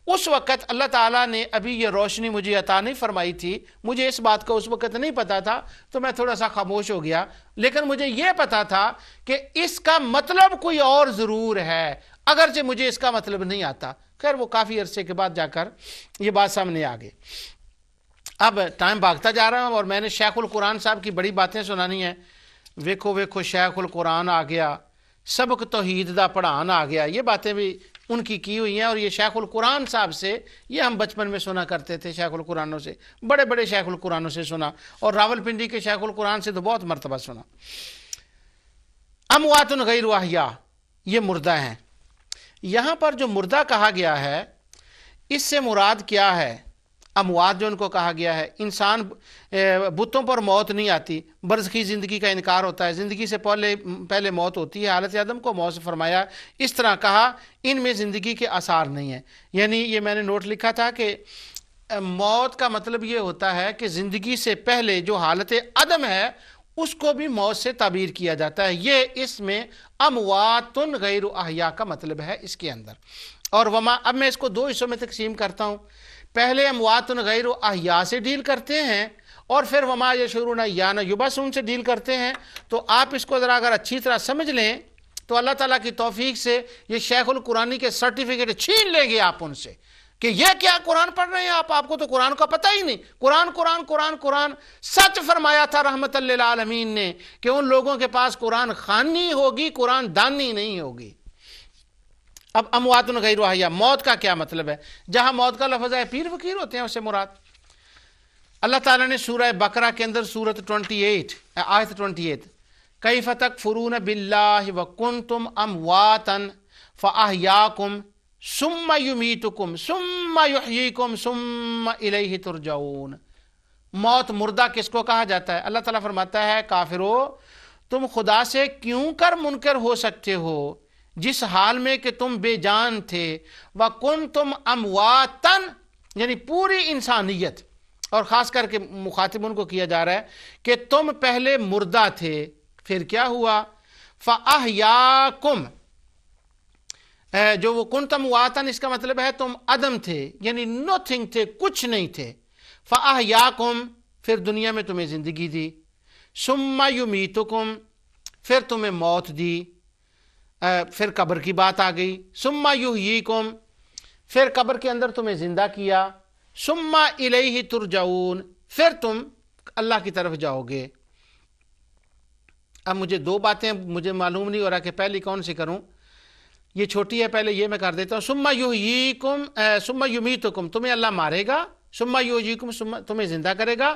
اس وقت اللہ تعالیٰ نے ابھی یہ روشنی مجھے عطا نہیں فرمائی تھی، مجھے اس بات کا اس وقت نہیں پتا تھا، تو میں تھوڑا سا خاموش ہو گیا. لیکن مجھے یہ پتا تھا کہ اس کا مطلب کوئی اور ضرور ہے، اگرچہ مجھے اس کا مطلب نہیں آتا. خیر وہ کافی عرصے کے بعد جا کر یہ بات سامنے آ گئی. اب ٹائم بھاگتا جا رہا ہوں اور میں نے شیخ القرآن صاحب کی بڑی باتیں سنانی ہیں. ویکھو شیخ القرآن آ گیا، سبق توحید دا پڑھان آ گیا، یہ باتیں بھی ان کی ہوئی ہیں. اور یہ شیخ القرآن صاحب سے یہ ہم بچپن میں سنا کرتے تھے، شیخ القرآنوں سے، بڑے بڑے شیخ القرآنوں سے سنا، اور راول پنڈی کے شیخ القرآن سے تو بہت مرتبہ سنا. اموات غیر احیاء، یہ مردہ ہیں. یہاں پر جو مردہ کہا گیا ہے اس سے مراد کیا ہے؟ اموات جو ان کو کہا گیا ہے، انسان بتوں پر موت نہیں آتی، برزخی زندگی کا انکار ہوتا ہے، زندگی سے پہلے موت ہوتی ہے. حالت عدم کو موت سے فرمایا، اس طرح کہا ان میں زندگی کے آثار نہیں ہیں. یعنی یہ میں نے نوٹ لکھا تھا کہ موت کا مطلب یہ ہوتا ہے کہ زندگی سے پہلے جو حالت عدم ہے اس کو بھی موت سے تعبیر کیا جاتا ہے. یہ اس میں اموات غیر احیاء کا مطلب ہے اس کے اندر. اور اب میں اس کو 2 حصوں میں تقسیم کرتا ہوں. پہلے اموات غیر احیاء سے ڈیل کرتے ہیں اور پھر وما یشعرون ایان یبعثون سے ڈیل کرتے ہیں. تو آپ اس کو ذرا اگر اچھی طرح سمجھ لیں تو اللہ تعالیٰ کی توفیق سے یہ شیخ القرآنی کے سرٹیفکیٹ چھین لیں گے آپ ان سے. کہ یہ کیا قرآن پڑھ رہے ہیں آپ کو تو قرآن کا پتہ ہی نہیں، قرآن قرآن قرآن قرآن۔ سچ فرمایا تھا رحمت للعالمین نے کہ ان لوگوں کے پاس قرآن خوانی ہوگی، قرآن دانی نہیں ہوگی۔ اب اموات غیر احیاء، موت کا کیا مطلب ہے؟ جہاں موت کا لفظ ہے پیر فقیر ہوتے ہیں اس سے مراد۔ اللہ تعالیٰ نے سورہ بقرہ کے اندر سورۃ 28 آیت 28 کیف تکفرون باللہ وکنتم امواتا فاحیاکم ثم یمیتکم ثم یحییکم ثم الیہ ترجعون۔ موت، مردہ کس کو کہا جاتا ہے؟ اللہ تعالیٰ فرماتا ہے کافرو تم خدا سے کیوں کر منکر ہو سکتے ہو جس حال میں کہ تم بے جان تھے، وکنتم امواتا یعنی پوری انسانیت، اور خاص کر کے مخاطب ان کو کیا جا رہا ہے کہ تم پہلے مردہ تھے، پھر کیا ہوا؟ فاحیاکم، جو وہ کنتم واتن اس کا مطلب ہے تم عدم تھے، یعنی نوتھنگ تھے، کچھ نہیں تھے۔ فاحیاکم، پھر دنیا میں تمہیں زندگی دی۔ ثم یمیتکم، پھر تمہیں موت دی، پھر قبر کی بات آ گئی۔ ثم یحییکم، پھر قبر کے اندر تمہیں زندہ کیا۔ ثم الیہ ترجعون، پھر تم اللہ کی طرف جاؤ گے۔ اب مجھے دو باتیں مجھے معلوم نہیں ہو رہا کہ پہلی کون سی کروں، یہ چھوٹی ہے، پہلے یہ میں کر دیتا ہوں۔ ثم یحییکم ثم یمیتکم، تمہیں اللہ مارے گا، ثم یحییکم تمہیں زندہ کرے گا،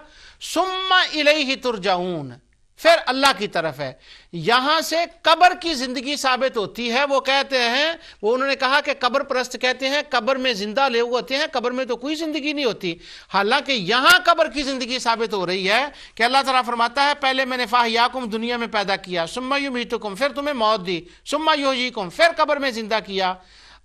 ثم الیہ ترجعون، پھر اللہ کی طرف ہے۔ یہاں سے قبر کی زندگی ثابت ہوتی ہے۔ وہ کہتے ہیں، وہ انہوں نے کہا کہ قبر پرست کہتے ہیں قبر میں زندہ لے ہوتے ہیں، قبر میں تو کوئی زندگی نہیں ہوتی، حالانکہ یہاں قبر کی زندگی ثابت ہو رہی ہے کہ اللہ تعالیٰ فرماتا ہے پہلے میں نے فاحیاکم دنیا میں پیدا کیا، ثم یمیتکم پھر تمہیں موت دی، ثم یحییکم پھر قبر میں زندہ کیا۔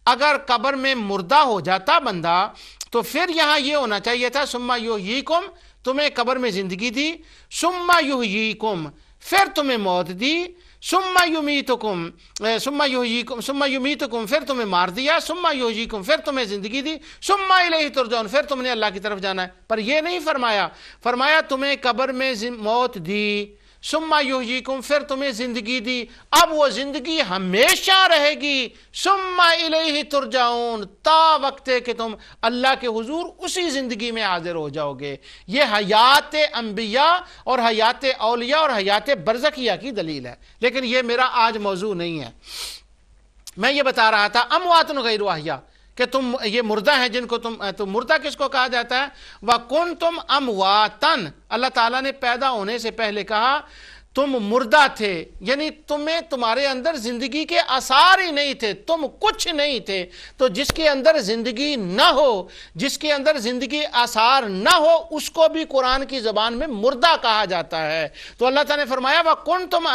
اگر قبر میں مردہ ہو جاتا بندہ تو پھر یہاں یہ ہونا چاہیے تھا ثم یحییکم، تمہیں قبر میں زندگی دی، ثم یحییکم پھر تمہیں موت دی، ثم یمیتکم ثم یحییکم ثم یمیتکم پھر تمہیں مار دیا، ثم یحییکم پھر تمہیں زندگی دی، ثم الیہ ترجعون پھر تم نے اللہ کی طرف جانا ہے۔ پر یہ نہیں فرمایا، فرمایا تمہیں قبر میں موت دی، ثم یحییکم پھر تمہیں زندگی دی، اب وہ زندگی ہمیشہ رہے گی، ثم الیہ ترجعون تا وقت ہے کہ تم اللہ کے حضور اسی زندگی میں حاضر ہو جاؤ گے۔ یہ حیات انبیاء اور حیات اولیاء اور حیات برزخیہ کی دلیل ہے، لیکن یہ میرا آج موضوع نہیں ہے۔ میں یہ بتا رہا تھا اموات غیر احیاء کہ تم یہ مردہ ہیں جن کو تم مردہ کس کو کہا جاتا ہے؟ وَكُنْتُمْ أَمْوَاتًا، اللہ تعالیٰ نے پیدا ہونے سے پہلے کہا تم مردہ تھے، یعنی تمہارے اندر زندگی کے آثار ہی نہیں تھے، تم کچھ نہیں تھے۔ تو جس کے اندر زندگی نہ ہو، جس کے اندر زندگی آثار نہ ہو، اس کو بھی قرآن کی زبان میں مردہ کہا جاتا ہے۔ تو اللہ تعالیٰ نے فرمایا وَكُنْتُمْ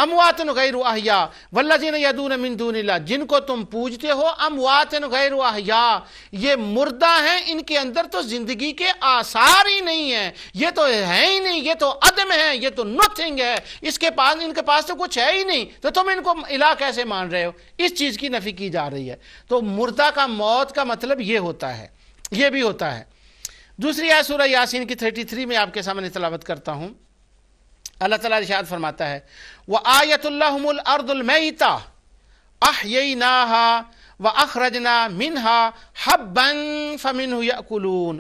أَمْوَاتًا غَيْرَ أَحْيَاءٍ وَالَّذِينَ يَدْعُونَ مِن دُونِ اللَّهِ، جن کو تم پوجتے ہو اموات غیر احیاء، یہ مردہ ہیں، ان کے اندر تو زندگی کے آثار ہی نہیں ہیں، یہ تو ہے ہی نہیں، یہ تو عدم ہے، یہ تو نتھنگ ہے، ان کے پاس تو کچھ ہے ہی نہیں، تو تم ان کو الہ کیسے مان رہے ہو؟ اس چیز کی نفی کی جا رہی ہے۔ تو مردہ کا موت کا مطلب یہ ہوتا ہے، یہ بھی ہوتا ہے۔ دوسری آیت سورہ یاسین کی 33 میں آپ کے سامنے تلاوت کرتا ہوں۔ اللہ تعالیٰ ارشاد فرماتا ہے وَآیَةٌ لَهُمُ الْأَرْضُ الْمَيْتَةُ أَحْيَيْنَاهَا وَأَخْرَجْنَا مِنْهَا حَبًّا فَمِنْهُ يَأْكُلُونَ،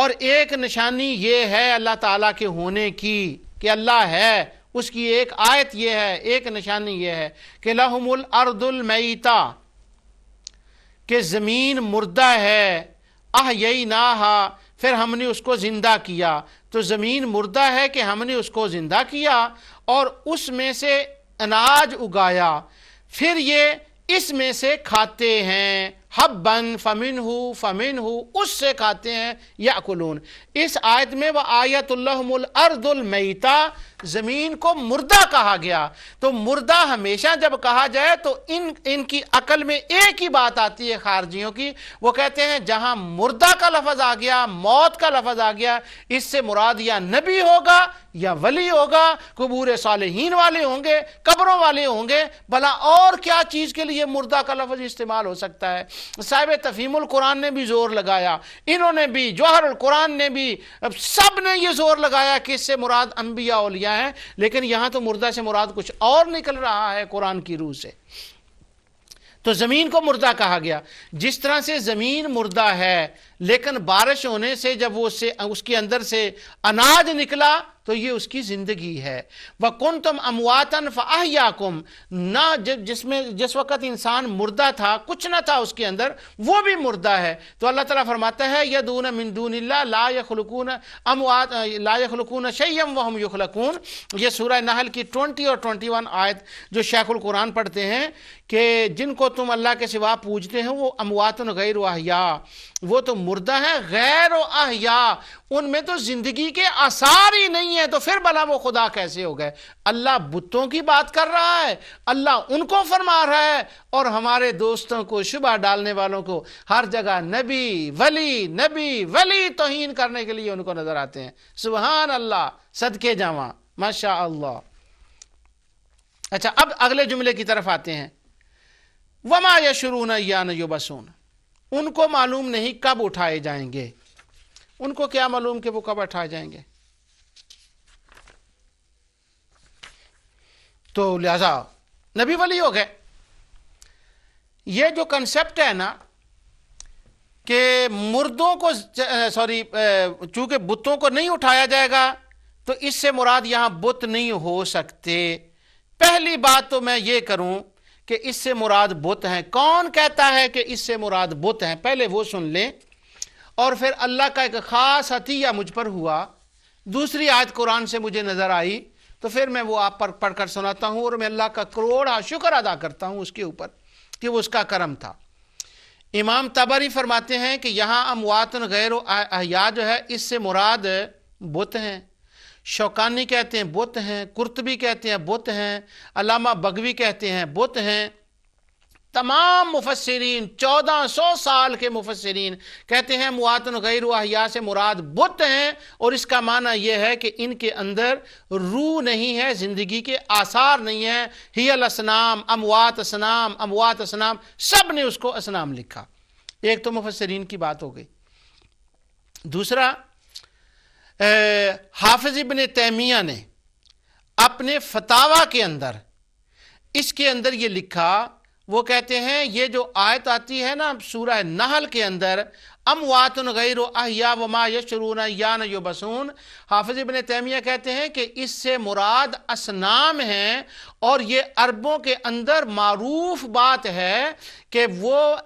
اور ایک نشانی یہ ہے اللہ تعالیٰ کے ہونے کی کہ اللہ ہے، اس کی ایک آیت یہ ہے، ایک نشانی یہ ہے کہ لَهُمُ الْأَرْضُ الْمَيْتَةُ، کہ زمین مردہ ہے، أَحْيَيْنَاهَا پھر ہم نے اس کو زندہ کیا۔ تو زمین مردہ ہے کہ ہم نے اس کو زندہ کیا اور اس میں سے اناج اگایا، پھر یہ اس میں سے کھاتے ہیں، حبًا فمنہ اس سے کھاتے ہیں، یأکلون۔ اس آیت میں وآیۃ لہم الارض المیتہ، زمین کو مردہ کہا گیا۔ تو مردہ ہمیشہ جب کہا جائے تو ان کی عقل میں ایک ہی بات آتی ہے خارجیوں کی، وہ کہتے ہیں جہاں مردہ کا لفظ آ گیا، موت کا لفظ آ گیا، اس سے مراد یا نبی ہوگا یا ولی ہوگا، قبور صالحین والے ہوں گے، قبروں والے ہوں گے، بھلا اور کیا چیز کے لیے مردہ کا لفظ استعمال ہو سکتا ہے؟ صاحب تفہیم القرآن نے بھی زور لگایا، انہوں نے بھی، جوہر القرآن نے بھی، سب نے یہ زور لگایا کہ اس سے مراد انبیاء اولیاء ہیں، لیکن یہاں تو مردہ سے مراد کچھ اور نکل رہا ہے قرآن کی روح سے۔ تو زمین کو مردہ کہا گیا. جس طرح سے زمین مردہ ہے لیکن بارش ہونے سے جب وہ اس کے اندر سے اناج نکلا تو یہ اس کی زندگی ہے. وَكُنْتُمْ أَمْوَاتًا فَأَحْيَاكُمْ، نہ جس وقت انسان مردہ تھا، کچھ نہ تھا اس کے اندر، وہ بھی مردہ ہے. تو اللہ تعالیٰ فرماتا ہے يَدْعُونَ مِن دُونِ اللَّهِ لَا يَخْلُقُونَ شَيْئًا وَهُمْ يُخْلَقُونَ. یہ سورہ نحل کی 20 اور 21 آیت جو شیخ القرآن پڑھتے ہیں کہ جن کو تم اللہ کے سوا پوجتے ہیں وہ اموات غیر احیاء، وہ تو مردہ ہیں غیر احیاء، ان میں تو زندگی کے آثار ہی نہیں ہیں. تو پھر بھلا وہ خدا کیسے ہو گئے؟ اللہ بتوں کی بات کر رہا ہے، اللہ ان کو فرما رہا ہے، اور ہمارے دوستوں کو، شبہ ڈالنے والوں کو ہر جگہ نبی ولی توہین کرنے کے لیے ان کو نظر آتے ہیں. سبحان اللہ، صدقے جاواں، ماشاء اللہ. اچھا، اب اگلے جملے کی طرف آتے ہیں. وما یشعرون ایان یبعثون، ان کو معلوم نہیں کب اٹھائے جائیں گے. ان کو کیا معلوم کہ وہ کب اٹھائے جائیں گے؟ تو لہذا نبی ولی ہو گئے. یہ جو کنسپٹ ہے نا کہ مردوں کو چونکہ بتوں کو نہیں اٹھایا جائے گا تو اس سے مراد یہاں بت نہیں ہو سکتے. پہلی بات تو میں یہ کروں کہ اس سے مراد بت ہیں. کون کہتا ہے کہ اس سے مراد بت ہیں؟ پہلے وہ سن لیں، اور پھر اللہ کا ایک خاص عطیہ مجھ پر ہوا، دوسری آیت قرآن سے مجھے نظر آئی، تو پھر میں وہ آپ پر پڑھ کر سناتا ہوں، اور میں اللہ کا کروڑا شکر ادا کرتا ہوں اس کے اوپر کہ وہ اس کا کرم تھا. امام طبری فرماتے ہیں کہ یہاں اموات غیر احیاء جو ہے اس سے مراد بت ہیں. شوکانی کہتے ہیں بت ہیں، قرطبی کہتے ہیں بت ہیں، علامہ بغوی کہتے ہیں بت ہیں. تمام مفسرین 1400 سال کے مفسرین کہتے ہیں اموات غیر احیاء سے مراد بت ہیں، اور اس کا معنی یہ ہے کہ ان کے اندر روح نہیں ہے، زندگی کے آثار نہیں ہیں. ہی الاسنام، اموات اسنام، اموات اسنام، سب نے اس کو اسنام لکھا. ایک تو مفسرین کی بات ہو گئی. دوسرا، حافظ ابن تیمیہ نے اپنے فتاوی کے اندر اس کے اندر یہ لکھا، وہ کہتے ہیں یہ جو آیت آتی ہے نا سورہ نحل کے اندر، اموات غیر احیاء وما یشعرون ایان یبعثون، حافظ ابن تیمیہ کہتے ہیں کہ اس سے مراد اصنام ہیں، اور یہ عربوں کے اندر معروف بات ہے کہ وہ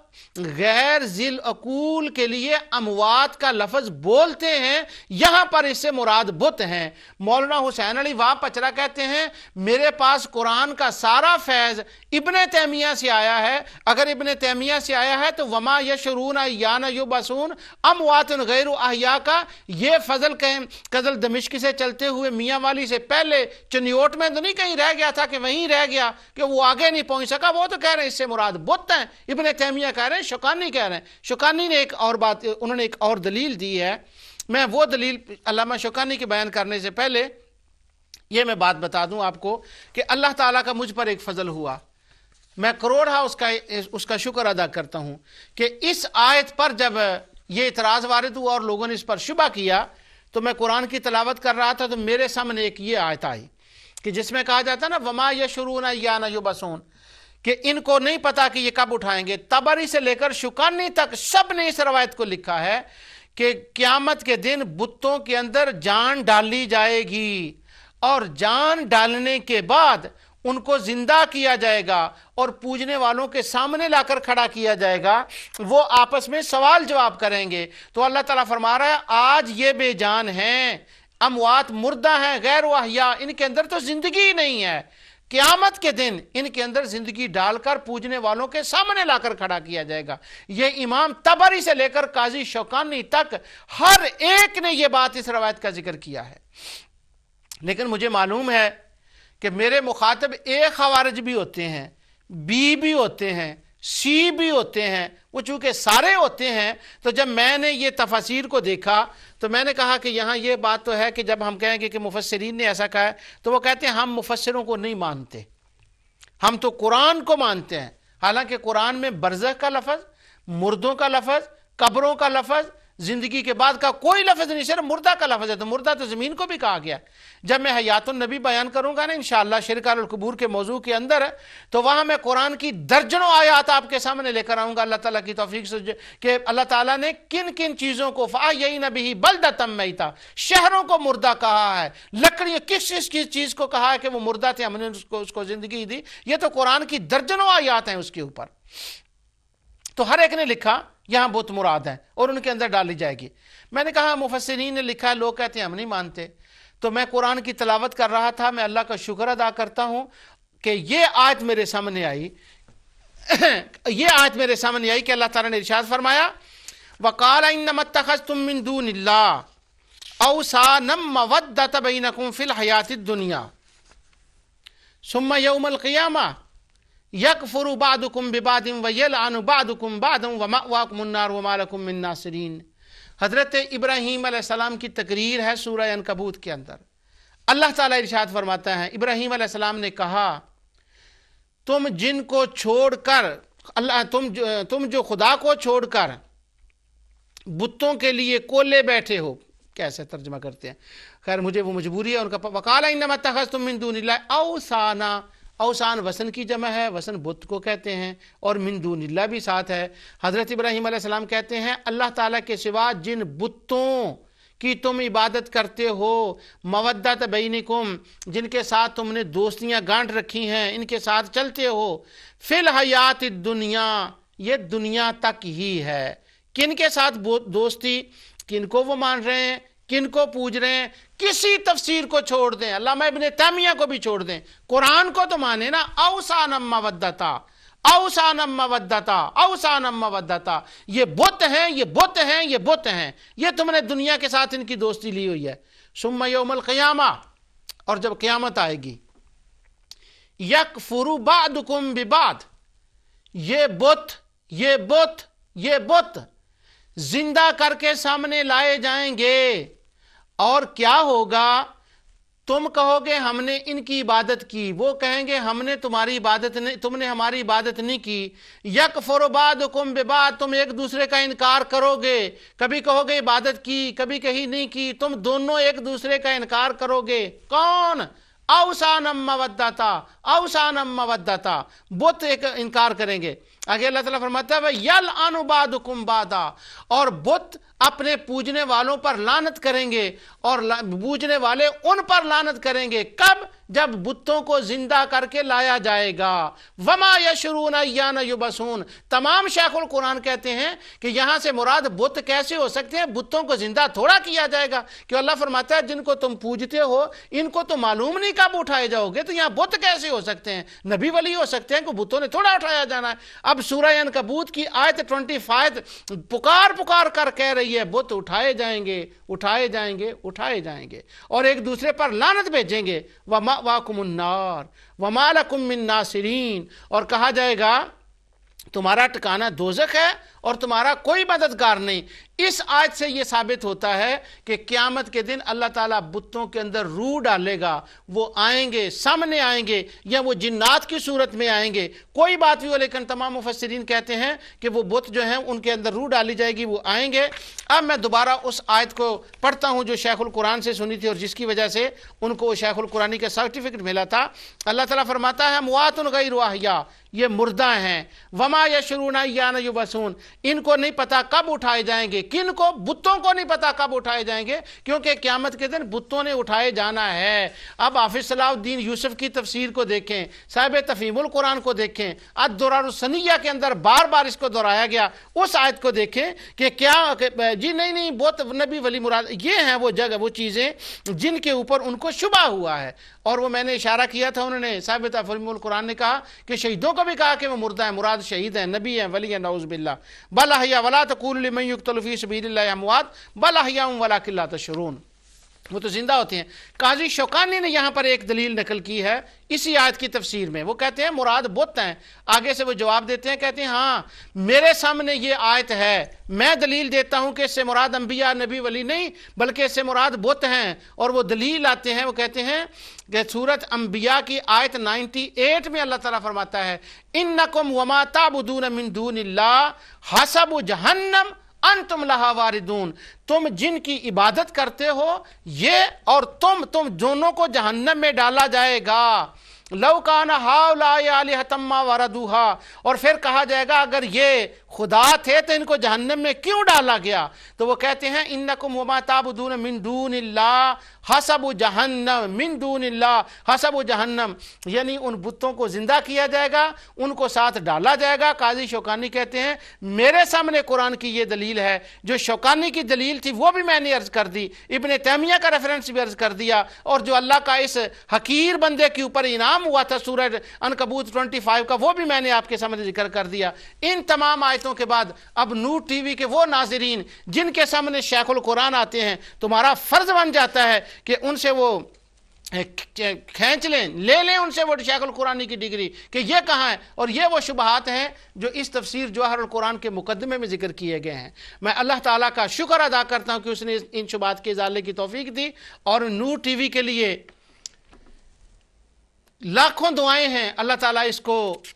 غیر ذی العقول کے لیے اموات کا لفظ بولتے ہیں. یہاں پر اس سے مراد بت ہیں. مولانا حسین علی واہ پچرا کہتے ہیں میرے پاس قرآن کا سارا فیض ابن تیمیہ سے آیا ہے. اگر ابن تیمیہ سے آیا ہے تو وما یشعرون ایان یبعثون اموات غیر احیاء کا یہ فضل دمشق سے چلتے ہوئے میاں والی سے پہلے چنیوٹ میں تو نہیں کہیں رہ گیا تھا کہ وہیں رہ گیا کہ وہ آگے نہیں پہنچ سکا. وہ تو کہہ رہے ہیں اس سے مراد بت ہیں. ابن تیمیہ کہہ رہے ہیں، شوکانی کہہ رہے ہیں. شوکانی نے ایک اور بات، انہوں نے ایک اور دلیل دی ہے. میں وہ دلیل علامہ شوکانی کے بیان کرنے سے پہلے یہ میں بات بتا دوں آپ کو کہ اللہ تعالیٰ کا مجھ پر ایک فضل ہوا. میں کروڑا اس کا شکر ادا کرتا ہوں کہ اس آیت پر جب یہ اعتراض وارد ہوا اور لوگوں نے اس پر شبہ کیا تو میں قرآن کی تلاوت کر رہا تھا تو میرے سامنے ایک یہ آیت آئی کہ جس میں کہا جاتا ہے نا وما یشعرون ایان یبعثون، کہ ان کو نہیں پتا کہ یہ کب اٹھائیں گے. طبری سے لے کر شوکانی تک سب نے اس روایت کو لکھا ہے کہ قیامت کے دن بتوں کے اندر جان ڈالی جائے گی، اور جان ڈالنے کے بعد ان کو زندہ کیا جائے گا اور پوجنے والوں کے سامنے لا کر کھڑا کیا جائے گا. وہ آپس میں سوال جواب کریں گے. تو اللہ تعالیٰ فرما رہا ہے آج یہ بے جان ہیں، اموات مردہ ہیں غیر احیاء، ان کے اندر تو زندگی نہیں ہے. قیامت کے دن ان کے اندر زندگی ڈال کر پوجنے والوں کے سامنے لا کر کھڑا کیا جائے گا. یہ امام طبری سے لے کر قاضی شوکانی تک ہر ایک نے یہ بات اس روایت کا ذکر کیا ہے. لیکن مجھے معلوم ہے کہ میرے مخاطب اے خوارج بھی ہوتے ہیں، بی بھی ہوتے ہیں، سی بھی ہوتے ہیں. وہ چونکہ سارے ہوتے ہیں تو جب میں نے یہ تفاسیر کو دیکھا تو میں نے کہا کہ یہاں یہ بات تو ہے کہ جب ہم کہیں گے کہ مفسرین نے ایسا کہا ہے تو وہ کہتے ہیں ہم مفسروں کو نہیں مانتے، ہم تو قرآن کو مانتے ہیں. حالانکہ قرآن میں برزخ کا لفظ، مردوں کا لفظ، قبروں کا لفظ، زندگی کے بعد کا کوئی لفظ نہیں، صرف مردہ کا لفظ ہے، تو مردہ تو زمین کو بھی کہا گیا۔ جب میں حیات النبی بیان کروں گا نا انشاءاللہ شرک علی القبور کے موضوع کے اندر، تو وہاں میں قرآن کی درجنوں آیات آپ کے سامنے لے کر آؤں گا اللہ تعالیٰ کی توفیق سے، کہ اللہ تعالیٰ نے کن کن چیزوں کو فَأَحْيَيْنَا بِهِ بَلْدَةً مَيْتًا، شہروں کو مردہ کہا ہے، لکڑیاں کس چیز کو کہا ہے کہ وہ مردہ تھے، ہم نے اس کو زندگی دی۔ یہ تو قرآن کی درجنوں آیات ہیں اس کے اوپر۔ تو ہر ایک نے لکھا یہاں بت مراد ہے اور ان کے اندر ڈالی جائے گی۔ میں نے کہا مفسرین نے لکھا ہے، لوگ کہتے ہیں ہم نہیں مانتے۔ تو میں قرآن کی تلاوت کر رہا تھا، میں اللہ کا شکر ادا کرتا ہوں کہ یہ آیت میرے سامنے آئی یہ آیت میرے سامنے آئی کہ اللہ تعالیٰ نے ارشاد فرمایا وَقَالَ إِنَّمَا اتَّخَذْتُم مِّن دُونِ اللَّهِ أَوْثَانًا مَّوَدَّةَ بَيْنَكُمْ فِي الْحَيَاةِ الدُّنْيَا ثُمَّ يَوْمَ الْقِيَامَةِ يَكْفُرُ بَعْضُكُم بِبَعْضٍ وَيَلْعَنُ بَعْضُكُم بَعْضًا وَمَأْوَاكُمُ النَّارُ وَمَا لَكُم مِّن نَّاصِرِينَ۔ حضرت ابراہیم علیہ السلام کی تقریر ہے سورہ عنکبوت کے اندر۔ اللہ تعالیٰ ارشاد فرماتا ہے، ابراہیم علیہ السلام نے کہا تم جن کو چھوڑ کر تم جو خدا کو چھوڑ کر بتوں کے لیے کولے بیٹھے ہو، کیسے ترجمہ کرتے ہیں، خیر مجھے وہ مجبوری ہے ان کا۔ وقال انما اتخذتم من دون اللہ اوثانا، اوثان وثن کی جمع ہے، وثن بت کو کہتے ہیں، اور من دون اللہ بھی ساتھ ہے۔ حضرت ابراہیم علیہ السلام کہتے ہیں اللہ تعالیٰ کے سوا جن بتوں کی تم عبادت کرتے ہو، مودت بینکم، جن کے ساتھ تم نے دوستیاں گانٹ رکھی ہیں، ان کے ساتھ چلتے ہو، فی الحیات الدنیا، یہ دنیا تک ہی ہے۔ کن کے ساتھ دوستی، کن کو وہ مان رہے ہیں، کن کو پوج رہے ہیں، کسی تفسیر کو چھوڑ دیں، علامہ ابن تیمیہ کو بھی چھوڑ دیں، قرآن کو تو مانے نا۔ اوثانا مودتا، اوثانا مودتا، اوثانا مودتا، یہ بت ہیں، یہ بت ہیں، یہ بت ہیں، یہ تم نے دنیا کے ساتھ ان کی دوستی لی ہوئی ہے۔ ثم یوم القیامہ، اور جب قیامت آئے گی، یکفر بعضکم ببعض، یہ بت زندہ کر کے سامنے لائے جائیں گے، اور کیا ہوگا؟ تم کہو گے ہم نے ان کی عبادت کی، وہ کہیں گے ہم نے تمہاری عبادت نہیں، تم نے ہماری عبادت نہیں کی۔ یکفر بعضکم ببعض، تم ایک دوسرے کا انکار کرو گے، کبھی کہو گے عبادت کی، کبھی کہیں نہیں کی، تم دونوں ایک دوسرے کا انکار کرو گے۔ کون؟ اوثانا مودتا، اوثانا مودتا، بت ایک انکار کریں گے۔ آگے اللہ تعالیٰ فرماتا ہے یلعن بعضکم بعضا، اور بت اپنے پوجنے والوں پر لعنت کریں گے، اور پوجنے والے ان پر لعنت کریں گے۔ کب؟ جب بتوں کو زندہ کر کے لایا جائے گا۔ وما یشرون ایان یبعثون، تمام شیخ القرآن کہتے ہیں کہ یہاں سے مراد بت کیسے ہو سکتے ہیں؟ بتوں کو زندہ تھوڑا کیا جائے گا، کہ اللہ فرماتا ہے جن کو تم پوجتے ہو ان کو تو معلوم نہیں کب اٹھائے جاؤ گے، تو یہاں بت کیسے ہو سکتے ہیں؟ نبی ولی ہو سکتے ہیں، کہ بتوں نے تھوڑا اٹھایا جانا ہے۔ اب سورہ عنکبوت کی آیت 25 پکار کر کہہ رہی ہے بت اٹھائے جائیں گے، اٹھائے جائیں گے، اٹھائے جائیں گے، اور ایک دوسرے پر لعنت بھیجیں گے۔ وَمَأْوَاكُمُ النَّارُ وَمَا لَكُم مِّن نَّاصِرِينَ، اور کہا جائے گا تمہارا ٹھکانہ دوزخ ہے اور تمہارا کوئی مددگار نہیں۔ اس آیت سے یہ ثابت ہوتا ہے کہ قیامت کے دن اللہ تعالیٰ بتوں کے اندر روح ڈالے گا، وہ آئیں گے، سامنے آئیں گے، یا وہ جنات کی صورت میں آئیں گے، کوئی بات بھی ہو، لیکن تمام مفسرین کہتے ہیں کہ وہ بت جو ہیں ان کے اندر روح ڈالی جائے گی، وہ آئیں گے۔ اب میں دوبارہ اس آیت کو پڑھتا ہوں جو شیخ القرآن سے سنی تھی، اور جس کی وجہ سے ان کو شیخ القرآنی کا سرٹیفکیٹ ملا تھا۔ اللہ تعالیٰ فرماتا ہے اموات غیر احیاء، یہ مردہ ہیں۔ وما یشرون ایان یبعثون، ان کو نہیں پتا کب اٹھائے جائیں گے۔ کن کو؟ بتوں کو نہیں پتا کب اٹھائے جائیں گے، کیونکہ قیامت کے دن بتوں نے اٹھائے جانا ہے۔ اب حافظ صلاح الدین یوسف کی تفسیر کو دیکھیں، صاحب تفہیم القرآن کو دیکھیں، الدرر السنیہ کے اندر بار بار اس کو دہرایا گیا، اس آیت کو دیکھیں کہ کیا جی نہیں بت نبی ولی مراد، یہ ہیں وہ جگہ، وہ چیزیں جن کے اوپر ان کو شبہ ہوا ہے۔ اور وہ میں نے اشارہ کیا تھا، انہوں نے صاحب تفہیم القرآن نے کہا کہ شہیدوں کو بھی کہا کہ وہ مردہ ہیں، مراد شہید ہیں، نبی ہیں، ولی ہیں، نعوذ باللہ۔ بل احیاء ولا تقولوا لمن یقتل فی سبیل اللہ اموات بل احیاء ولکن لا تشعرون، وہ تو زندہ ہوتے ہیں۔ قاضی شوکانی نے یہاں پر ایک دلیل نقل کی ہے اسی آیت کی تفسیر میں، وہ کہتے ہیں مراد بت ہیں۔ آگے سے وہ جواب دیتے ہیں، کہتے ہیں ہاں میرے سامنے یہ آیت ہے، میں دلیل دیتا ہوں کہ اس سے مراد انبیاء نبی ولی نہیں بلکہ اس سے مراد بت ہیں، اور وہ دلیل آتے ہیں، وہ کہتے ہیں کہ سورۃ انبیاء کی آیت 98 میں اللہ تعالیٰ فرماتا ہے انکم وما تعبدون من دون اللہ حسب جہنم انتم لہا واردون، تم جن کی عبادت کرتے ہو یہ اور تم دونوں کو جہنم میں ڈالا جائے گا۔ لو کان ہؤلاء آلہۃ ما وردوہا، اور پھر کہا جائے گا اگر یہ خدا تھے تو ان کو جہنم میں کیوں ڈالا گیا؟ تو وہ کہتے ہیں انکم وما تعبدون من دون اللہ حسب جہنم، من دون اللہ حسب جہنم، یعنی ان بتوں کو زندہ کیا جائے گا، ان کو ساتھ ڈالا جائے گا۔ قاضی شوکانی کہتے ہیں میرے سامنے قرآن کی یہ دلیل ہے، جو شوکانی کی دلیل تھی وہ بھی میں نے عرض کر دی، ابن تیمیہ کا ریفرنس بھی عرض کر دیا، اور جو اللہ کا اس حقیر بندے کے اوپر انعام ہوا تھا سورہ عنکبوت 25 کا، وہ بھی میں نے آپ کے سامنے ذکر کر دیا۔ ان تمام آیتوں کے بعد اب نور ٹی وی کے وہ ناظرین جن کے سامنے شیخ القرآن آتے ہیں، تمہارا فرض بن جاتا ہے کہ ان سے وہ کھینچ لے لیں ان سے وہ شیخ القرآنی کی ڈگری کہ یہ کہاں ہے، اور یہ وہ شبہات ہیں جو اس تفسیر جوہر القرآن کے مقدمے میں ذکر کیے گئے ہیں۔ میں اللہ تعالیٰ کا شکر ادا کرتا ہوں کہ اس نے ان شبہات کے ازالے کی توفیق دی، اور نور ٹی وی کے لیے لاکھوں دعائیں ہیں، اللہ تعالیٰ اس کو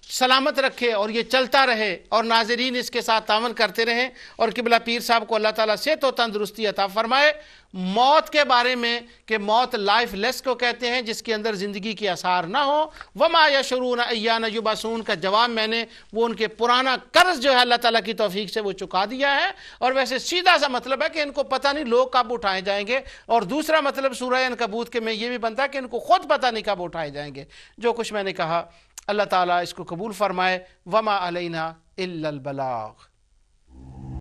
سلامت رکھے اور یہ چلتا رہے، اور ناظرین اس کے ساتھ تعاون کرتے رہیں، اور قبلہ پیر صاحب کو اللہ تعالیٰ صحت و تندرستی عطا فرمائے۔ موت کے بارے میں کہ موت لائف لیس کو کہتے ہیں جس کے اندر زندگی کی آثار نہ ہو، وما یشعرون ایان یبعثون کا جواب میں نے وہ ان کے پرانا قرض جو ہے اللہ تعالیٰ کی توفیق سے وہ چکا دیا ہے، اور ویسے سیدھا سا مطلب ہے کہ ان کو پتہ نہیں لوگ کب اٹھائے جائیں گے، اور دوسرا مطلب سورہ عنکبوت کے میں یہ بھی بنتا ہے کہ ان کو خود پتہ نہیں کب اٹھائے جائیں گے۔ جو کچھ میں نے کہا اللہ تعالیٰ اس کو قبول فرمائے۔ وما علینا الا البلاغ۔